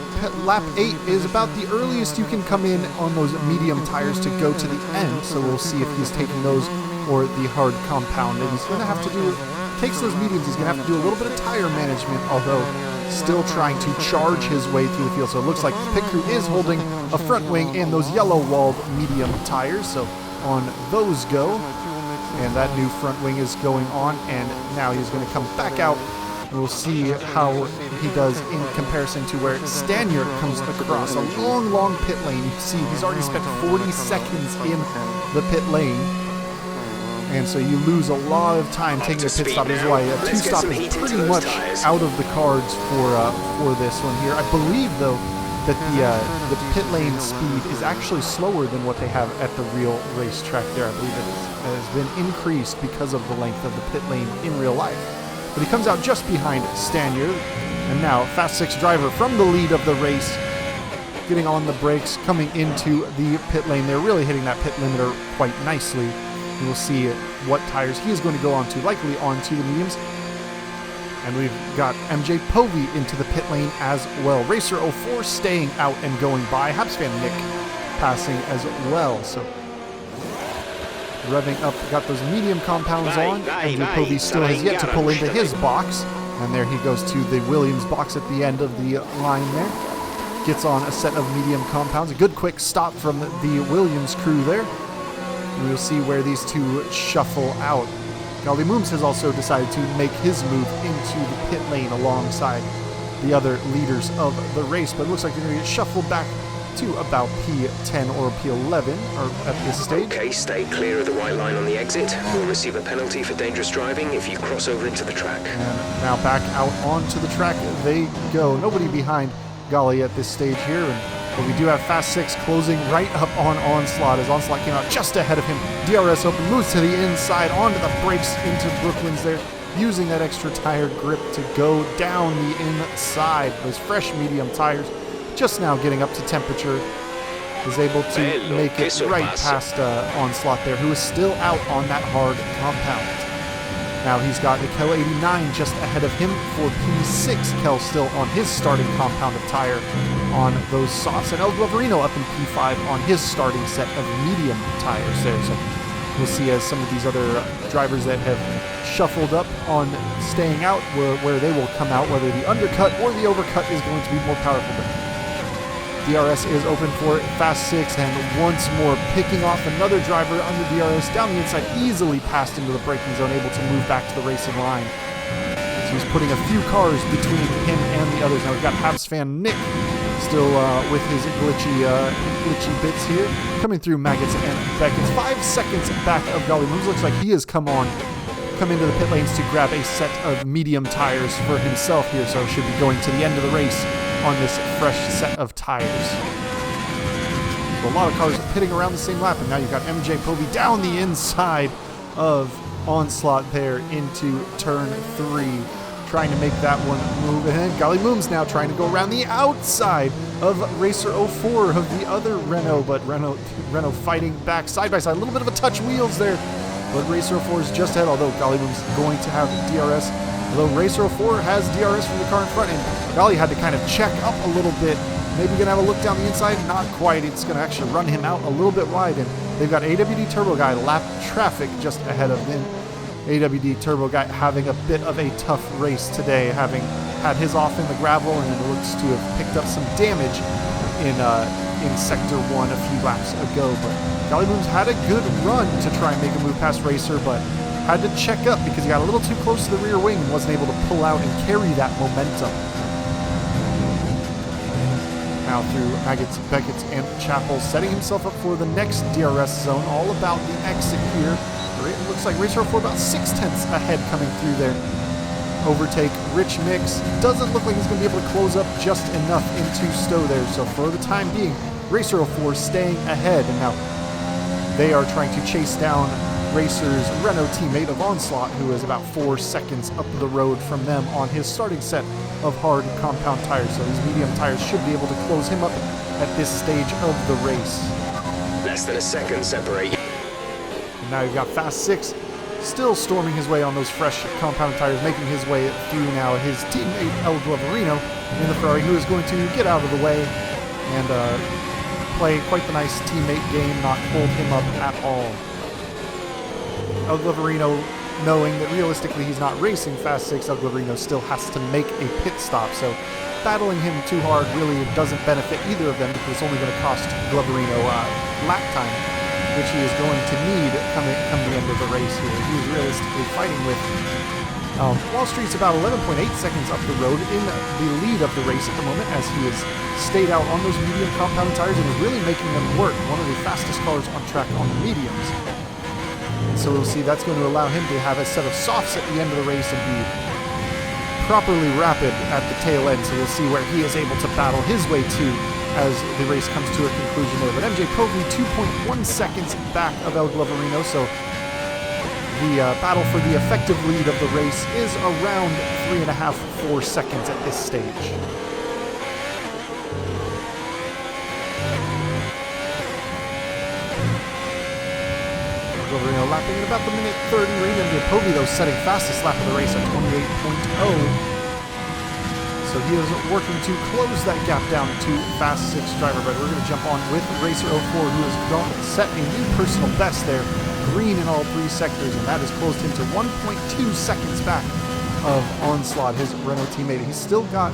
lap 8 is about the earliest you can come in on those medium tires to go to the end, so we'll see if he's taking those or the hard compound. And he's going to have to do, takes those mediums, he's going to have to do a little bit of tire management, although still trying to charge his way through the field. So it looks like the pit crew is holding a front wing and those yellow-walled medium tires, so on those go. And that new front wing is going on, and now he's going to come back out. We'll see how he does in comparison to where Stanier comes across. A long, long pit lane. You see he's already spent 40 seconds in the pit lane. And so you lose a lot of time taking a pit stop. This is why a 2-stop is pretty much out of the cards for this one here. I believe, though, that the pit lane speed is actually slower than what they have at the real racetrack there. I believe it has been increased because of the length of the pit lane in real life. But he comes out just behind Stanier, and now Fast 6 driver from the lead of the race, getting on the brakes, coming into the pit lane. They're really hitting that pit limiter quite nicely. And we'll see what tires he is going to go onto, likely onto the mediums. And we've got MJ Povey into the pit lane as well. Racer 04 staying out and going by. Habsfan Nick passing as well. So revving up, got those medium compounds on. MJ Povey still has yet to pull into his box. And there he goes to the Williams box at the end of the line there. Gets on a set of medium compounds. A good quick stop from the Williams crew there. We'll see where these two shuffle out. Galdi Mooms has also decided to make his move into the pit lane alongside the other leaders of the race, but it looks like they're going to get shuffled back to about P10 or P11 or at this stage. Okay, stay clear of the white line on the exit. You'll receive a penalty for dangerous driving if you cross over into the track. And now back out onto the track they go. Nobody behind Gali at this stage here, but we do have Fast 6 closing right up on Onslaught as Onslaught came out just ahead of him. DRS open, moves to the inside, onto the brakes into Brooklyn's there, using that extra tire grip to go down the inside. Those fresh medium tires just now getting up to temperature. Is able to make it right past Onslaught there, who is still out on that hard compound. Now he's got the Kel 89 just ahead of him for P6. Kel still on his starting compound of tire on those softs. And El Gloverino up in P5 on his starting set of medium tires there. So we'll see as some of these other drivers that have shuffled up on staying out where they will come out, whether the undercut or the overcut is going to be more powerful. But DRS is open for Fast 6, and once more picking off another driver under DRS down the inside, easily passed into the braking zone, able to move back to the racing line. So he's putting a few cars between him and the others. Now we've got Habs fan Nick still with his glitchy bits here, coming through Maggots and Beckett's 5 seconds back of Golly Moves. Looks like he has come into the pit lanes to grab a set of medium tires for himself here, so should be going to the end of the race on this fresh set of tires. So a lot of cars pitting around the same lap, and now you've got MJ Povey down the inside of Onslaught there into turn 3, trying to make that one move. And Golly Moom's now trying to go around the outside of Racer 04 of the other Renault, but Renault fighting back side by side. A little bit of a touch wheels there, but Racer 04 is just ahead, although Golly Moom's going to have DRS. Although Racer 04 has DRS from the car in front, and Golly had to kind of check up a little bit maybe going to have a look down the inside. Not quite. It's going to actually run him out a little bit wide. And they've got AWD Turbo Guy lap traffic just ahead of them. AWD Turbo Guy having a bit of a tough race today, having had his off in the gravel, and it looks to have picked up some damage in Sector 1 a few laps ago. But Golly Booms had a good run to try and make a move past Racer, but had to check up because he got a little too close to the rear wing and wasn't able to pull out and carry that momentum. Now through Maggots, Beckett's, and Chapel, setting himself up for the next DRS zone. All about the exit here. It looks like Racer 04 about 6/10 ahead coming through there. Overtake, Rich Mix. Doesn't look like he's going to be able to close up just enough into Stowe there. So for the time being, Racer 04 staying ahead. And now they are trying to chase down Racer's Renault teammate of Onslaught, who is about 4 seconds up the road from them on his starting set of hard compound tires. So these medium tires should be able to close him up at this stage of the race. Less than a second separate. And now you've got Fast 6 still storming his way on those fresh compound tires, making his way through now his teammate El Gloverino in the Ferrari, who is going to get out of the way and play quite the nice teammate game, not hold him up at all. El Gloverino, knowing that realistically he's not racing Fast 6, El Gloverino still has to make a pit stop. So battling him too hard really doesn't benefit either of them, because it's only going to cost Gloverino lap time, which he is going to need come the end of the race here. He is realistically fighting with Wall Street's about 11.8 seconds up the road in the lead of the race at the moment, as he has stayed out on those medium compound tires and is really making them work. One of the fastest cars on track on the mediums. And so we'll see that's going to allow him to have a set of softs at the end of the race and be properly rapid at the tail end. So we'll see where he is able to battle his way to as the race comes to a conclusion there. But MJ Povey 2.1 seconds back of El Gloverino, so the battle for the effective lead of the race is around 3.5-4 seconds at this stage. Gloverino lapping at about the minute 30 range. MJ Povey, though, setting fastest lap of the race at 28.0. So he is working to close that gap down to Fast 6 driver, but we're going to jump on with Racer 04, who has set a new personal best there, green in all 3 sectors, and that has closed him to 1.2 seconds back of Onslaught, his Renault teammate. He's still got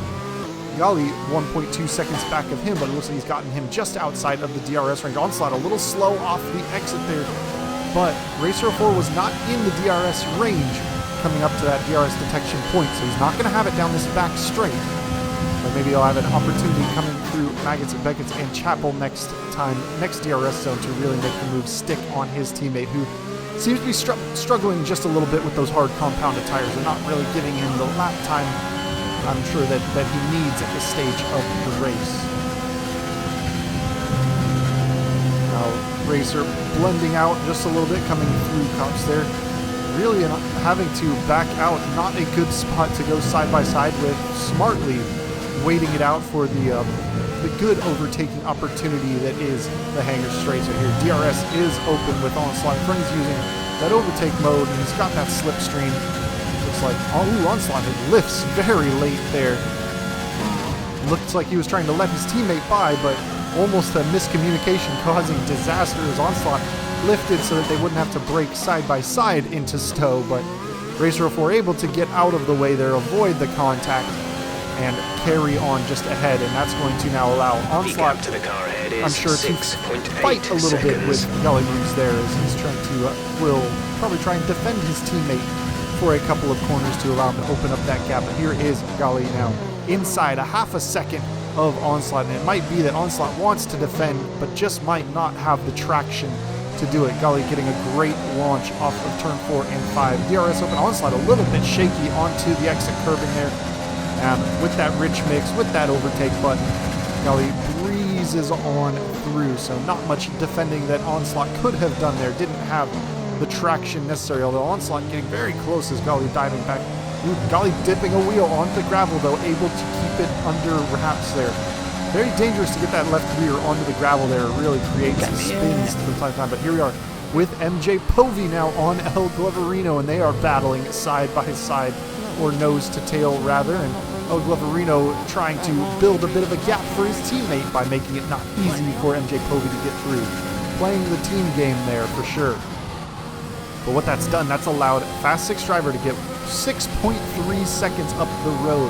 Yali 1.2 seconds back of him, but it looks like he's gotten him just outside of the DRS range. Onslaught a little slow off the exit there, but Racer 04 was not in the DRS range coming up to that DRS detection point, so he's not going to have it down this back straight. But maybe he'll have an opportunity coming through Maggots, Beckett's, and Chapel next DRS zone to really make the move stick on his teammate, who seems to be struggling just a little bit with those hard compounded tires. They're not really giving him the lap time I'm sure that he needs at this stage of the race. Now, Racer blending out just a little bit, coming through Cops there. Really having to back out, not a good spot to go side by side with. Smartly waiting it out for the good overtaking opportunity that is the Hangar Straight. So here, DRS is open with Onslaught. He's using that overtake mode, and he's got that slipstream. Looks like, Onslaught lifts very late there. Looks like he was trying to let his teammate by, but almost a miscommunication causing disaster as Onslaught lifted so that they wouldn't have to brake side by side into Stowe. But Racer 04 able to get out of the way there, avoid the contact, and carry on just ahead, and that's going to now allow Onslaught, to the car ahead is I'm sure, to fight a little bit with Gully Moves there, as he's trying to, will probably try and defend his teammate for a couple of corners to allow him to open up that gap. But here is Gully now inside a half a second of Onslaught, and it might be that Onslaught wants to defend, but just might not have the traction to do it. Gully getting a great launch off of turn 4 and 5. DRS open. Onslaught a little bit shaky onto the exit curbing there. With that rich mix, with that overtake button, Gully breezes on through. So not much defending that Onslaught could have done there. Didn't have the traction necessary, although Onslaught getting very close as Gully diving back. Gully dipping a wheel onto the gravel, though, able to keep it under wraps there. Very dangerous to get that left rear onto the gravel there. It really creates some spins from time to time. But here we are with MJ Povey now on El Gloverino, and they are battling side by side, or nose to tail rather. And El Gloverino trying to build a bit of a gap for his teammate by making it not easy for MJ Povey to get through. Playing the team game there for sure. But what that's done, that's allowed Fast 6 driver to get 6.3 seconds up the road.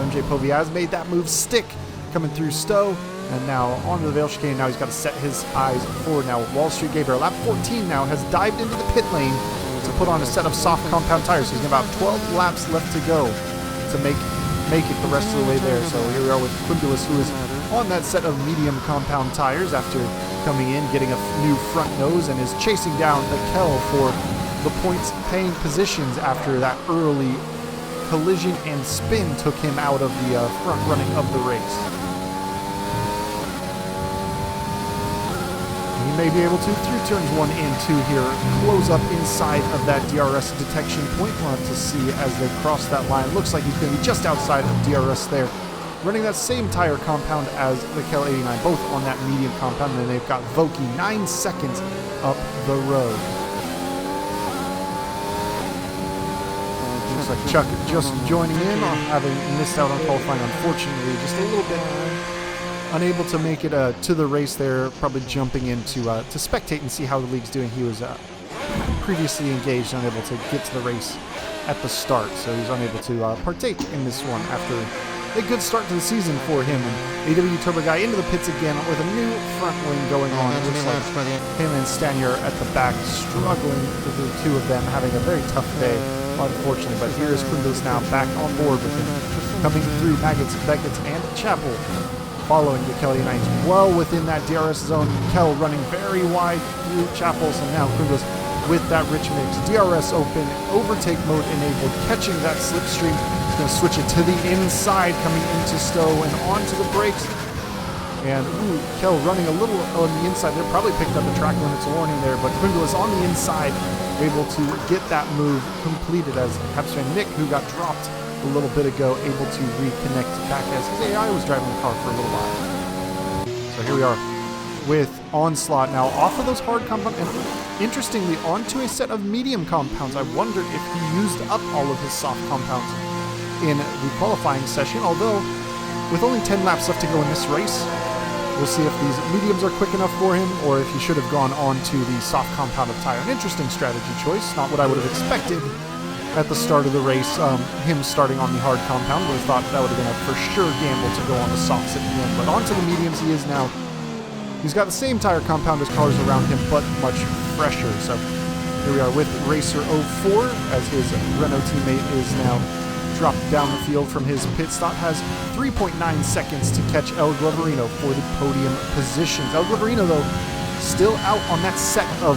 MJ Povey has made that move stick, coming through Stowe, and now onto the Vale chicane. Now he's got to set his eyes forward. Now Wall Street Gabriel, lap 14 now, has dived into the pit lane to put on a set of soft compound tires. So he's got about 12 laps left to go to make it the rest of the way there. So here we are with Quimbulas, who is on that set of medium compound tires after coming in, getting a new front nose, and is chasing down Mikel for the points paying positions after that early collision and spin took him out of the front running of the race. He may be able to, through turns 1 and 2 here, close up inside of that DRS detection point. We'll have to see as they cross that line. Looks like he's going to be just outside of DRS there. Running that same tire compound as Mikel 89, both on that medium compound, and they've got Voki 9 seconds up the road. Looks like Chuck just joining in, having missed out on qualifying, unfortunately, just a little bit unable to make it to the race there, probably jumping in to spectate and see how the league's doing. He was previously engaged, unable to get to the race at the start, so he's unable to partake in this one after a good start to the season for him. And AW Turbo Guy into the pits again with a new front wing going on. It looks like him and Stanier at the back struggling, the two of them having a very tough day, unfortunately. But here is Quimbulas now back on board with him, coming through Maggots, Beckett's, and Chapel. Following Mikel 89 well within that DRS zone. Mikel running very wide through Chapels, and now Quimbulas with that rich mix. DRS open, overtake mode enabled, catching that slipstream. He's going to switch it to the inside, coming into Stowe and onto the brakes. And Mikel running a little on the inside there, probably picked up a track limits warning there, but Quimbulas on the inside, able to get that move completed as Habsvan Nick, who got dropped a little bit ago, able to reconnect back as his AI was driving the car for a little while. So here we are with Onslaught now off of those hard compounds, and interestingly onto a set of medium compounds. I wondered if he used up all of his soft compounds in the qualifying session, although with only 10 laps left to go in this race, we'll see if these mediums are quick enough for him or if he should have gone on to the soft compound of tire. An interesting strategy choice, not what I would have expected at the start of the race, him starting on the hard compound. Would have thought that would have been a for sure gamble to go on the softs at the end, but onto the mediums he is now. He's got the same tire compound as cars around him, but much fresher. So here we are with Racer 04 as his Renault teammate is now dropped down the field from his pit stop. Has 3.9 seconds to catch El Gloverino for the podium positions. El Gloverino, though, still out on that set of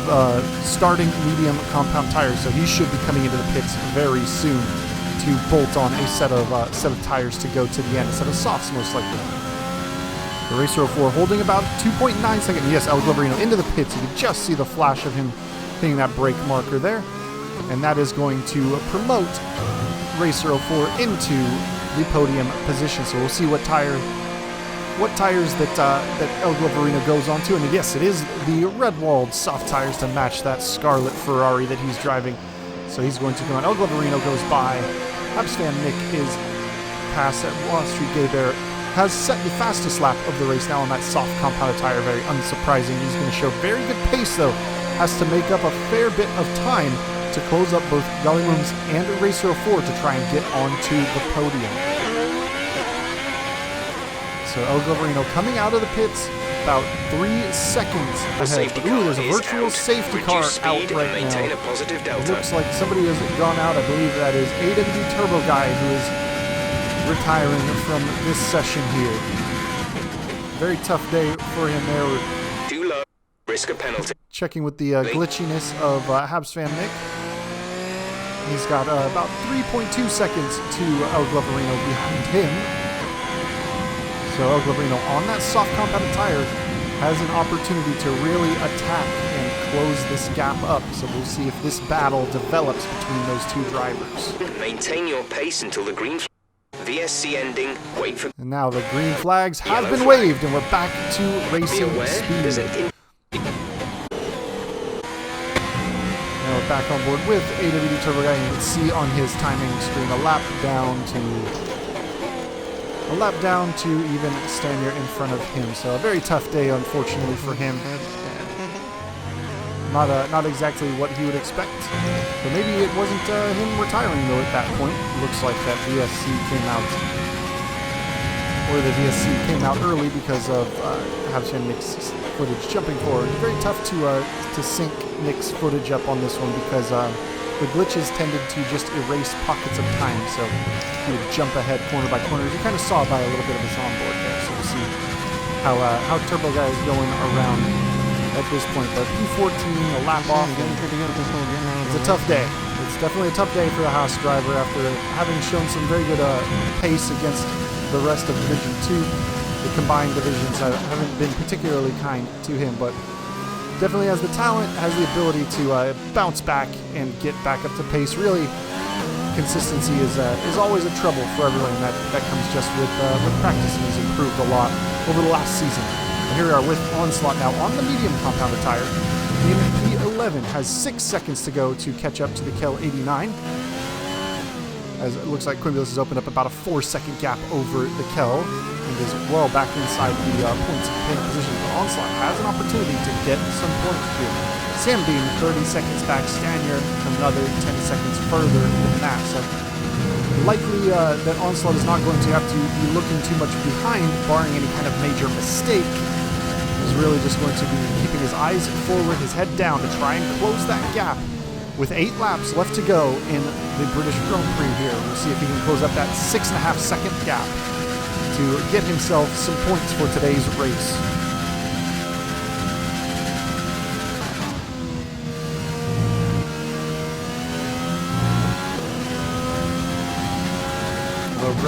starting medium compound tires, so he should be coming into the pits very soon to bolt on a set of tires to go to the end, a set of softs most likely. The Racer 04 holding about 2.9 seconds. Yes, El Gloverino into the pits. You can just see the flash of him hitting that brake marker there, and that is going to promote Racer 04 into the podium position. So we'll see what tires that El Gloverino goes on to. And yes, it is the red-walled soft tires to match that scarlet Ferrari that he's driving. So he's going to go on. El Gloverino goes by. Habsvan Nick is past at Wall Street Gaybert. Has set the fastest lap of the race now on that soft compounded tire. Very unsurprising. He's going to show very good pace, though. Has to make up a fair bit of time to close up both Gallimums and Racer 04 to try and get onto the podium. So El Gloverino coming out of the pits about 3 seconds ahead. Ooh, there's a virtual safety car out right now. It looks like somebody has gone out. I believe that is AW Turbo Guy, who is retiring from this session here. Very tough day for him there. Too low. Risk a penalty. Checking with the glitchiness of Habsvan Nick. He's got about 3.2 seconds to El Gloverino behind him. So El Gloverino on that soft compounded tire has an opportunity to really attack and close this gap up. So we'll see if this battle develops between those two drivers. Maintain your pace until the green VSC ending. Wait for. And now the green flags have been waved, and we're back to racing speed. Now we're back on board with AWD Turbo Guy. You can see on his timing screen a lap down to a lap down to even Stanier in front of him. So a very tough day, unfortunately, for him. Not exactly what he would expect. But maybe it wasn't him retiring, though, at that point. Looks like that VSC came out, or the VSC came out early because of having Nick's footage jumping forward. Very tough to sync Nick's footage up on this one because the glitches tended to just erase pockets of time, so he would jump ahead corner by corner. You kind of saw by a little bit of his onboard there, so we'll see how Turbo Guy is going around at this point. But P14, a lap off, and it's a tough day. It's definitely a tough day for the Haas driver after having shown some very good pace against the rest of Division 2. The combined divisions haven't been particularly kind to him, but definitely has the talent, has the ability to bounce back and get back up to pace. Really, consistency is always a trouble for everyone. That comes just with practice, and he's improved a lot over the last season. And here we are with Onslaught now on the medium compounded tire. In P11 has 6 seconds to go to catch up to the Kel 89. As it looks like Quimulus has opened up about a 4-second gap over the Kel and is well back inside the points pin position. But Onslaught has an opportunity to get some points here. Sambeam 30 seconds back, Stanier another 10 seconds further than that. So likely that Onslaught is not going to have to be looking too much behind, barring any kind of major mistake. He's really just going to be keeping his eyes forward, his head down to try and close that gap. With 8 laps left to go in the British Grand Prix here, we'll see if he can close up that 6.5 second gap to get himself some points for today's race.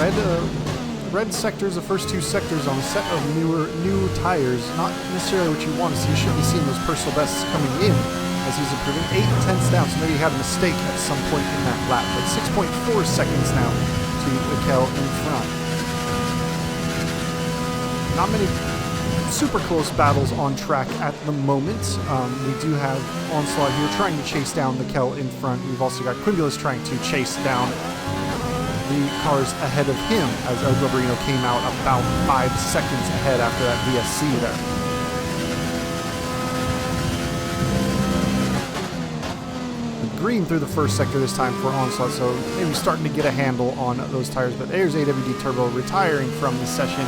The red sectors, the first 2 sectors on a set of new tires, not necessarily what you want to see. You should be seeing those personal bests coming in as he's improving. 8/10 down, so maybe he had a mistake at some point in that lap, but 6.4 seconds now to Kel in front. Not many super close battles on track at the moment. We do have Onslaught here trying to chase down the Kel in front. We've also got Quimulus trying to chase down the cars ahead of him as El Globerino came out about 5 seconds ahead after that VSC there. Green through the first sector this time for Onslaught, so maybe starting to get a handle on those tires. But there's AWD Turbo retiring from the session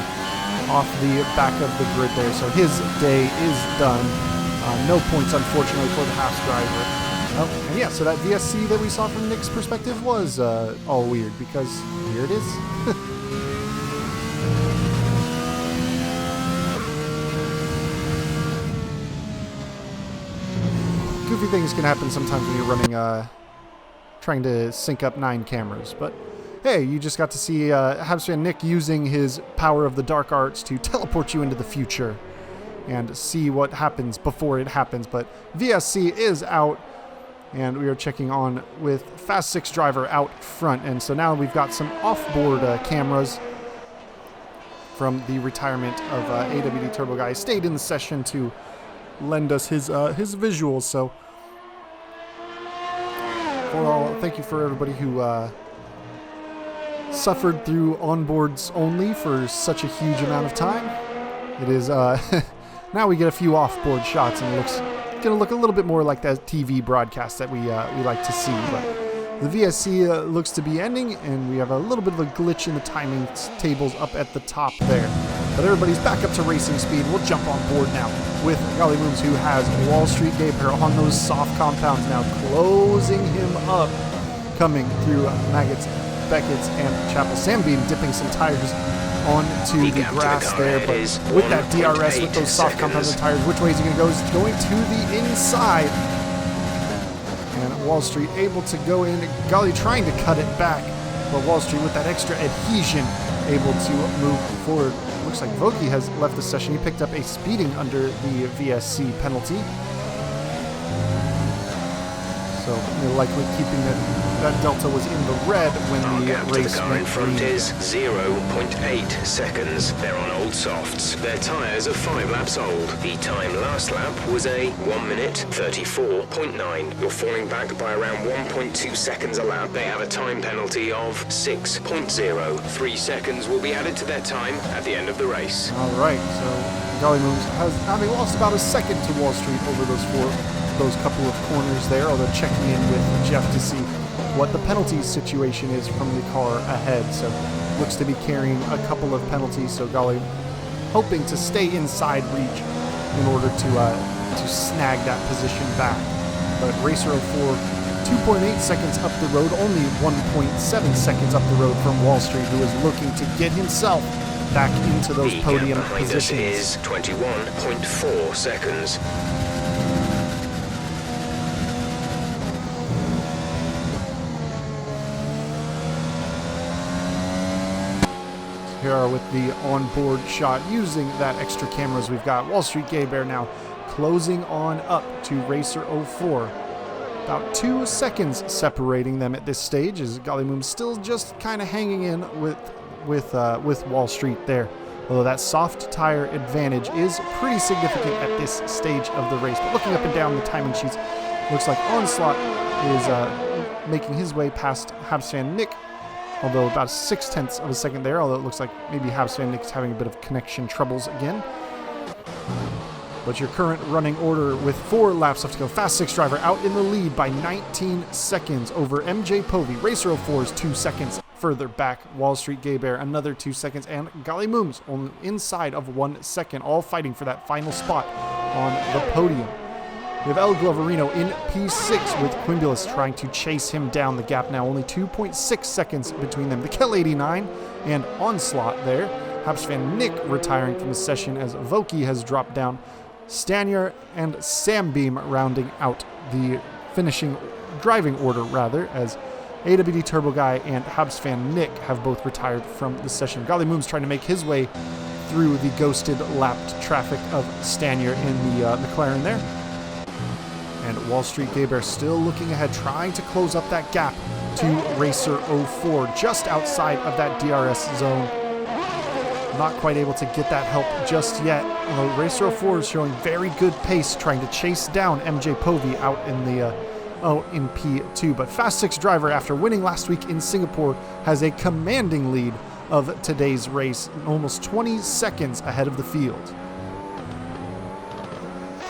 off the back of the grid there, so his day is done. No points, unfortunately, for the Haas driver. Oh, and yeah, so that VSC that we saw from Nick's perspective was all weird, because here it is. Goofy things can happen sometimes when you're running, trying to sync up 9 cameras. But hey, you just got to see Habsfan Nick using his power of the dark arts to teleport you into the future and see what happens before it happens. But VSC is out, and we are checking on with Fast 6 driver out front. And so now we've got some off-board cameras from the retirement of AWD Turbo Guy. Stayed in the session to lend us his visuals. So thank you for everybody who suffered through onboards only for such a huge amount of time. It is now we get a few off-board shots, and it looks gonna look a little bit more like that TV broadcast that we like to see. But the VSC looks to be ending, and we have a little bit of a glitch in the timing tables up at the top there. But everybody's back up to racing speed. We'll jump on board now with Golly Moons, who has Wall Street Gaper on those soft compounds now, closing him up, coming through Maggots, Beckett's, and Chapel. Sambeam dipping some tires onto the grass there, but with that DRS, with those soft compounds and tires, which way is he going to go? He's going to the inside. And Wall Street able to go in. Golly trying to cut it back, but Wall Street with that extra adhesion able to move forward. Looks like Voki has left the session. He picked up a speeding under the VSC penalty. So So likely keeping that delta was in the red when Our the gap to the race car went in front green. is 0.8 seconds. They're on old softs. Their tyres are 5 laps old. The time last lap was a 1 minute 34.9. You're falling back by around 1.2 seconds a lap. They have a time penalty of 6.0. 3 seconds will be added to their time at the end of the race. All right, so Golly Moons has having lost about a second to Wall Street over those couple of corners there, although checking in with Jeff to see what the penalty situation is from the car ahead. So looks to be carrying a couple of penalties, so Golly hoping to stay inside reach in order to snag that position back. But Racer 04, 2.8 seconds up the road, only 1.7 seconds up the road from Wall Street, who is looking to get himself back into those podium positions. The gap behind us is 21.4 seconds. Here are with the onboard shot using that extra cameras we've got. Wall Street Gay Bear now closing on up to Racer 04. About 2 seconds separating them at this stage, as Golly Moon still just kind of hanging in with Wall Street there. Although that soft tire advantage is pretty significant at this stage of the race. But looking up and down the timing sheets, looks like Onslaught is making his way past Habs Van Nick, although about 0.6 of a second there, although it looks like maybe Habs Van Nick's having a bit of connection troubles again. But your current running order with 4 laps left to go. Fast 6 driver out in the lead by 19 seconds over MJ Povey. Racer 04 is 2 seconds further back. Wall Street Gay Bear another 2 seconds, and Golly Mooms only inside of 1 second, all fighting for that final spot on the podium. We have El Gloverino in P6 with Quimulus trying to chase him down. The gap now only 2.6 seconds between them. The Kel 89 and Onslaught there. Habs Van Nick retiring from the session as Voki has dropped down. Stanier and Sambeam rounding out the finishing driving order, rather, as AWD Turbo Guy and Habs Van Nick have both retired from the session. Golly Moon's trying to make his way through the ghosted lapped traffic of Stanier in the McLaren there. And Wall Street Gay Bear still looking ahead, trying to close up that gap to Racer 04, just outside of that DRS zone. Not quite able to get that help just yet, although Racer 04 is showing very good pace, trying to chase down MJ Povey out in the in P2. But Fast 6 driver, after winning last week in Singapore, has a commanding lead of today's race, almost 20 seconds ahead of the field.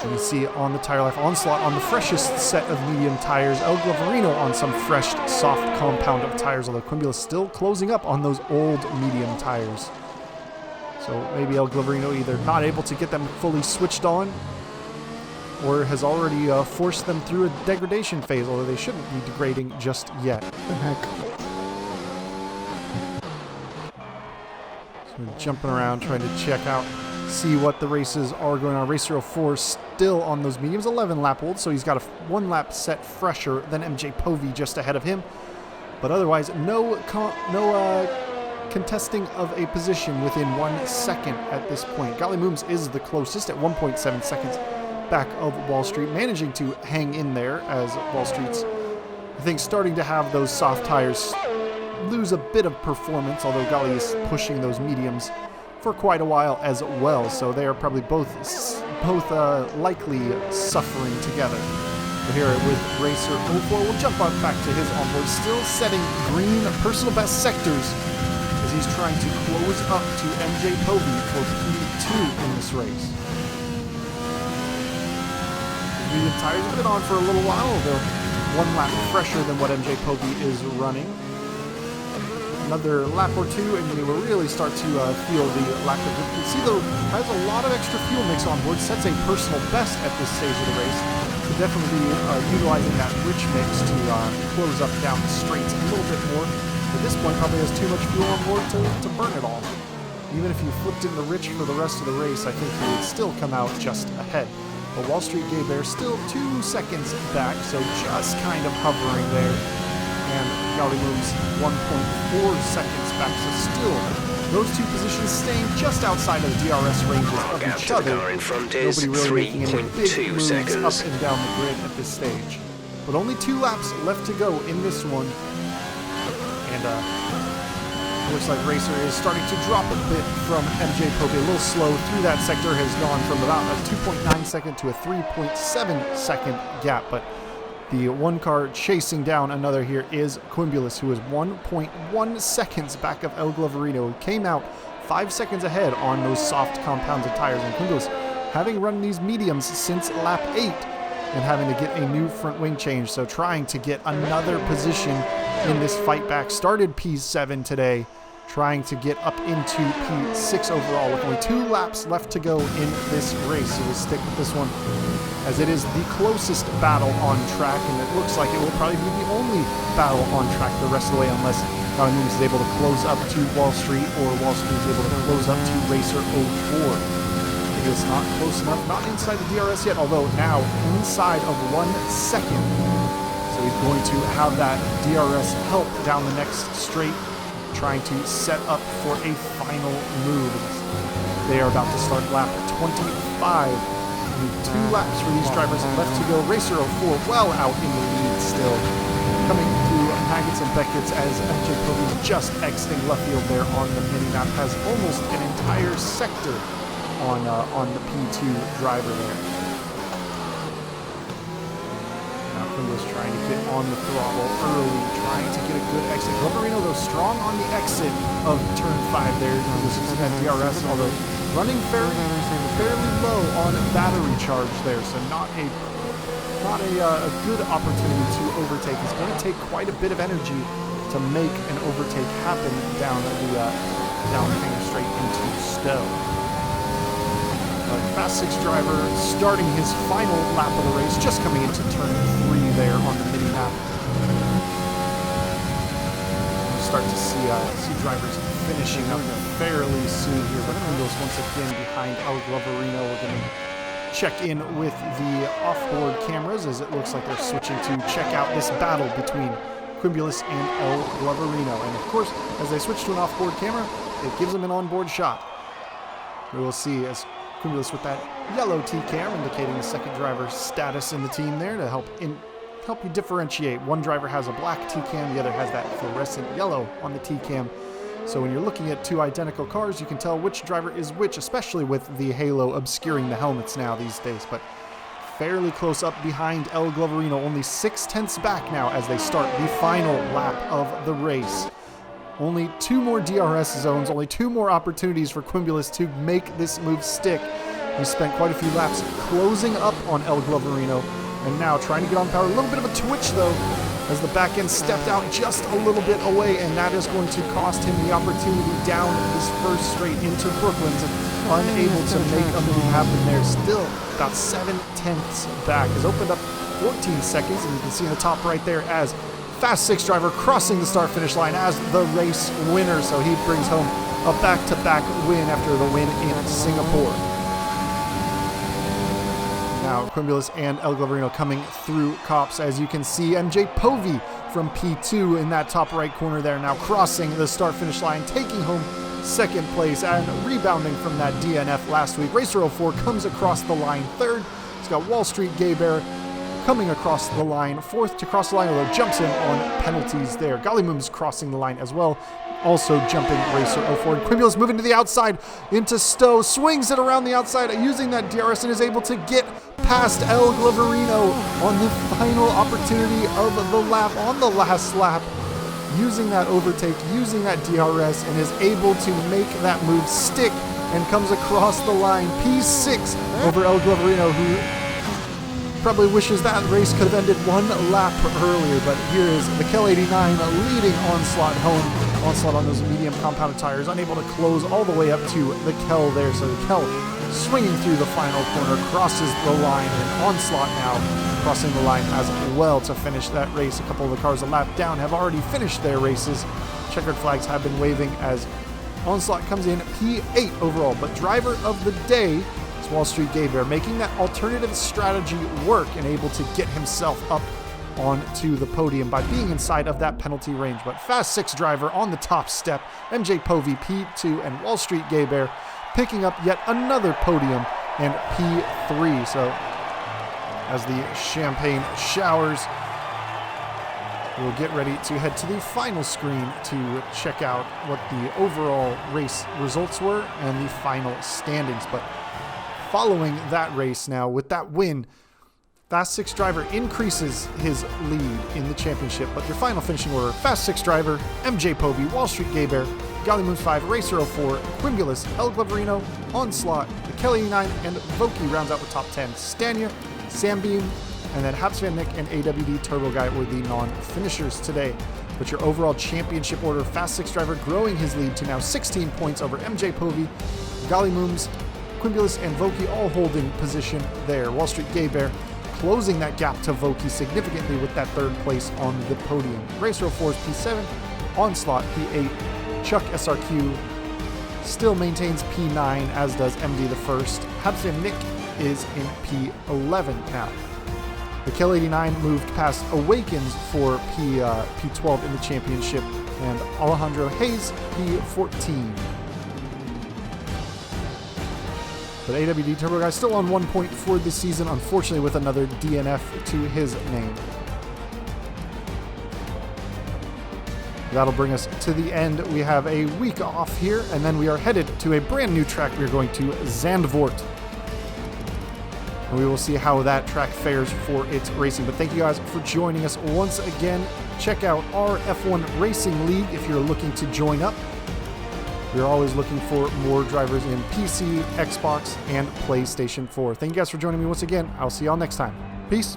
And you see on the tire life, Onslaught on the freshest set of medium tires, El Gloverino on some fresh soft compound of tires, although Quimulus still closing up on those old medium tires. So maybe El Gloverino either not able to get them fully switched on, or has already forced them through a degradation phase, although they shouldn't be degrading just yet. What the heck? So jumping around, trying to check out, see what the races are going on. Racer 04 still on those mediums, 11 lap old, so he's got a 1 lap set fresher than MJ Povey just ahead of him. But otherwise, no contesting of a position within 1 second at this point. Golly Mooms is the closest at 1.7 seconds back of Wall Street, managing to hang in there as Wall Street's, I think, starting to have those soft tires lose a bit of performance, although Golly is pushing those mediums for quite a while as well, so they are probably both likely suffering together. But here with Racer 04, we'll jump on back to his onboard, still setting green personal best sectors as he's trying to close up to MJ Povey for P2 in this race. The medium tires have been on for a little while, although 1 lap fresher than what MJ Povey is running. Another lap or two, and you will really start to feel the lack of. You can see, though, has a lot of extra fuel mix on board, sets a personal best at this stage of the race. Could definitely be utilizing that rich mix to close up down the straights a little bit more. At this point, probably has too much fuel on board to burn it all. Even if you flipped in the rich for the rest of the race, I think he would still come out just ahead. But Wall Street Gay Bear still 2 seconds back, so just kind of hovering there. And Golly Moves 1.4 seconds back, so still those 2 positions staying just outside of the DRS ranges of each other. In front is Nobody really making any big moves seconds. up and down the grid at this stage. but only 2 laps left to go in this one. And looks like Racer is starting to drop a bit from MJ Pope. A little slow through that sector, has gone from about a 2.9 second to a 3.7 second gap. But the one car chasing down another here is Quimbulas, who is 1.1 seconds back of El Gloverino, who came out 5 seconds ahead on those soft compounded tires. And Quimbulas, having run these mediums since lap 8 and having to get a new front wing change, so trying to get another position in this fight back. Started P7 today, trying to get up into P6 overall with only 2 laps left to go in this race. So we'll stick with this one as it is the closest battle on track, and it looks like it will probably be the only battle on track the rest of the way, unless Williams is able to close up to Wall Street, or Wall Street is able to close up to Racer 04. It is not close enough, not inside the DRS yet, although now inside of 1 second. So he's going to have that DRS help down the next straight, trying to set up for a final move. They are about to start lap 25. Only 2 laps for these drivers left to go. Racer 04 well out in the lead still. Coming through Maggots and Beckett's as MJ Pope just exiting left field there on the mini-map. Has almost an entire sector on the P2 driver there. Was trying to get on the throttle early, trying to get a good exit. Gloverino, though, strong on the exit of turn 5 there. This is that DRS, although running fairly low on battery charge there, so not a good opportunity to overtake. It's going to take quite a bit of energy to make an overtake happen down Finger Straight into Stowe. Fast 6 driver starting his final lap of the race, just coming into turn 3 there on the mini-map. We'll start to see drivers finishing up fairly soon here, but Quimbulas once again behind El Gloverino. We're going to check in with the off-board cameras as it looks like they're switching to check out this battle between Quimbulas and El Gloverino. And of course, as they switch to an off-board camera, it gives them an on-board shot. We will see as Quimbulas with that yellow T-cam indicating the second driver's status in the team there to help you differentiate. One driver has a black T-cam, the other has that fluorescent yellow on the T-cam. So when you're looking at 2 identical cars, you can tell which driver is which, especially with the halo obscuring the helmets now these days. But fairly close up behind El Gloverino, only 6/10 back now as they start the final lap of the race. Only 2 more DRS zones, only 2 more opportunities for Quimbulas to make this move stick. He spent quite a few laps closing up on El Gloverino, and now trying to get on power. A little bit of a twitch, though, as the back end stepped out just a little bit away, and that is going to cost him the opportunity down this first straight into Brooklands, and unable to make a move happen there. Still about 7/10 back. Has opened up 14 seconds, and you can see in the top right there as Fast 6 driver crossing the start-finish line as the race winner, so he brings home a back-to-back win after the win in Singapore. Now Quimbulas and El Gloverino coming through Copse, as you can see MJ Povey from P2 in that top right corner there, now crossing the start-finish line, taking home second place and rebounding from that DNF last week. Racer 04 comes across the line third. He's got Wall Street Gaybear coming across the line, fourth to cross the line, although jumps him on penalties there. Gollymum's crossing the line as well, also jumping Racer 04. And Quimbulas moving to the outside into Stowe, swings it around the outside using that DRS and is able to get past El Gloverino on the final opportunity of the lap, on the last lap, using that overtake, using that DRS, and is able to make that move stick and comes across the line. P6 over El Gloverino, who probably wishes that race could have ended 1 lap earlier, but here is the Kel 89 leading Onslaught home. Onslaught on those medium compounded tires, unable to close all the way up to the Kel there, so the Kel swinging through the final corner, crosses the line, and Onslaught now crossing the line as well to finish that race. A couple of the cars a lap down have already finished their races. Checkered flags have been waving as Onslaught comes in P8 overall, but driver of the day, Wall Street Gaybear, making that alternative strategy work and able to get himself up onto the podium by being inside of that penalty range. But Fast 6 driver on the top step, MJ Povey P2, and Wall Street Gaybear picking up yet another podium and P3. So as the champagne showers we'll get ready to head to the final screen to check out what the overall race results were and the final standings. But following that race now, with that win, Fast 6 driver increases his lead in the championship, but your final finishing order: Fast 6 driver, MJ Povey, Wall Street Gay Bear, Golly Moons 5, Racer 04, Quimulus, El Glaverino, Onslaught, the Kelly 89, and Voki rounds out the top 10. Stanya, Sambeam, and then Haps Van Nick and AWD Turbo Guy were the non-finishers today. But your overall championship order: Fast 6 driver growing his lead to now 16 points over MJ Povey, Golly Moons, Quimulus, and Voki all holding position there. Wall Street Gay Bear closing that gap to Voki significantly with that third place on the podium. Racer 04's P7, Onslaught P8, Chuck SRQ still maintains P9, as does MD the First. Habs and Nick is in P11 now. The Kel 89 moved past Awakens for P12 in the championship, and Alejandro Hayes P14. But AWD Turbo Guy still on 1 point for this season, unfortunately with another DNF to his name. That'll bring us to the end. We have a week off here, and then we are headed to a brand new track. We are going to Zandvoort. And we will see how that track fares for its racing. But thank you guys for joining us once again. Check out our F1 Racing League if you're looking to join up. We're always looking for more drivers in PC, Xbox, and PlayStation 4. Thank you guys for joining me once again. I'll see y'all next time. Peace.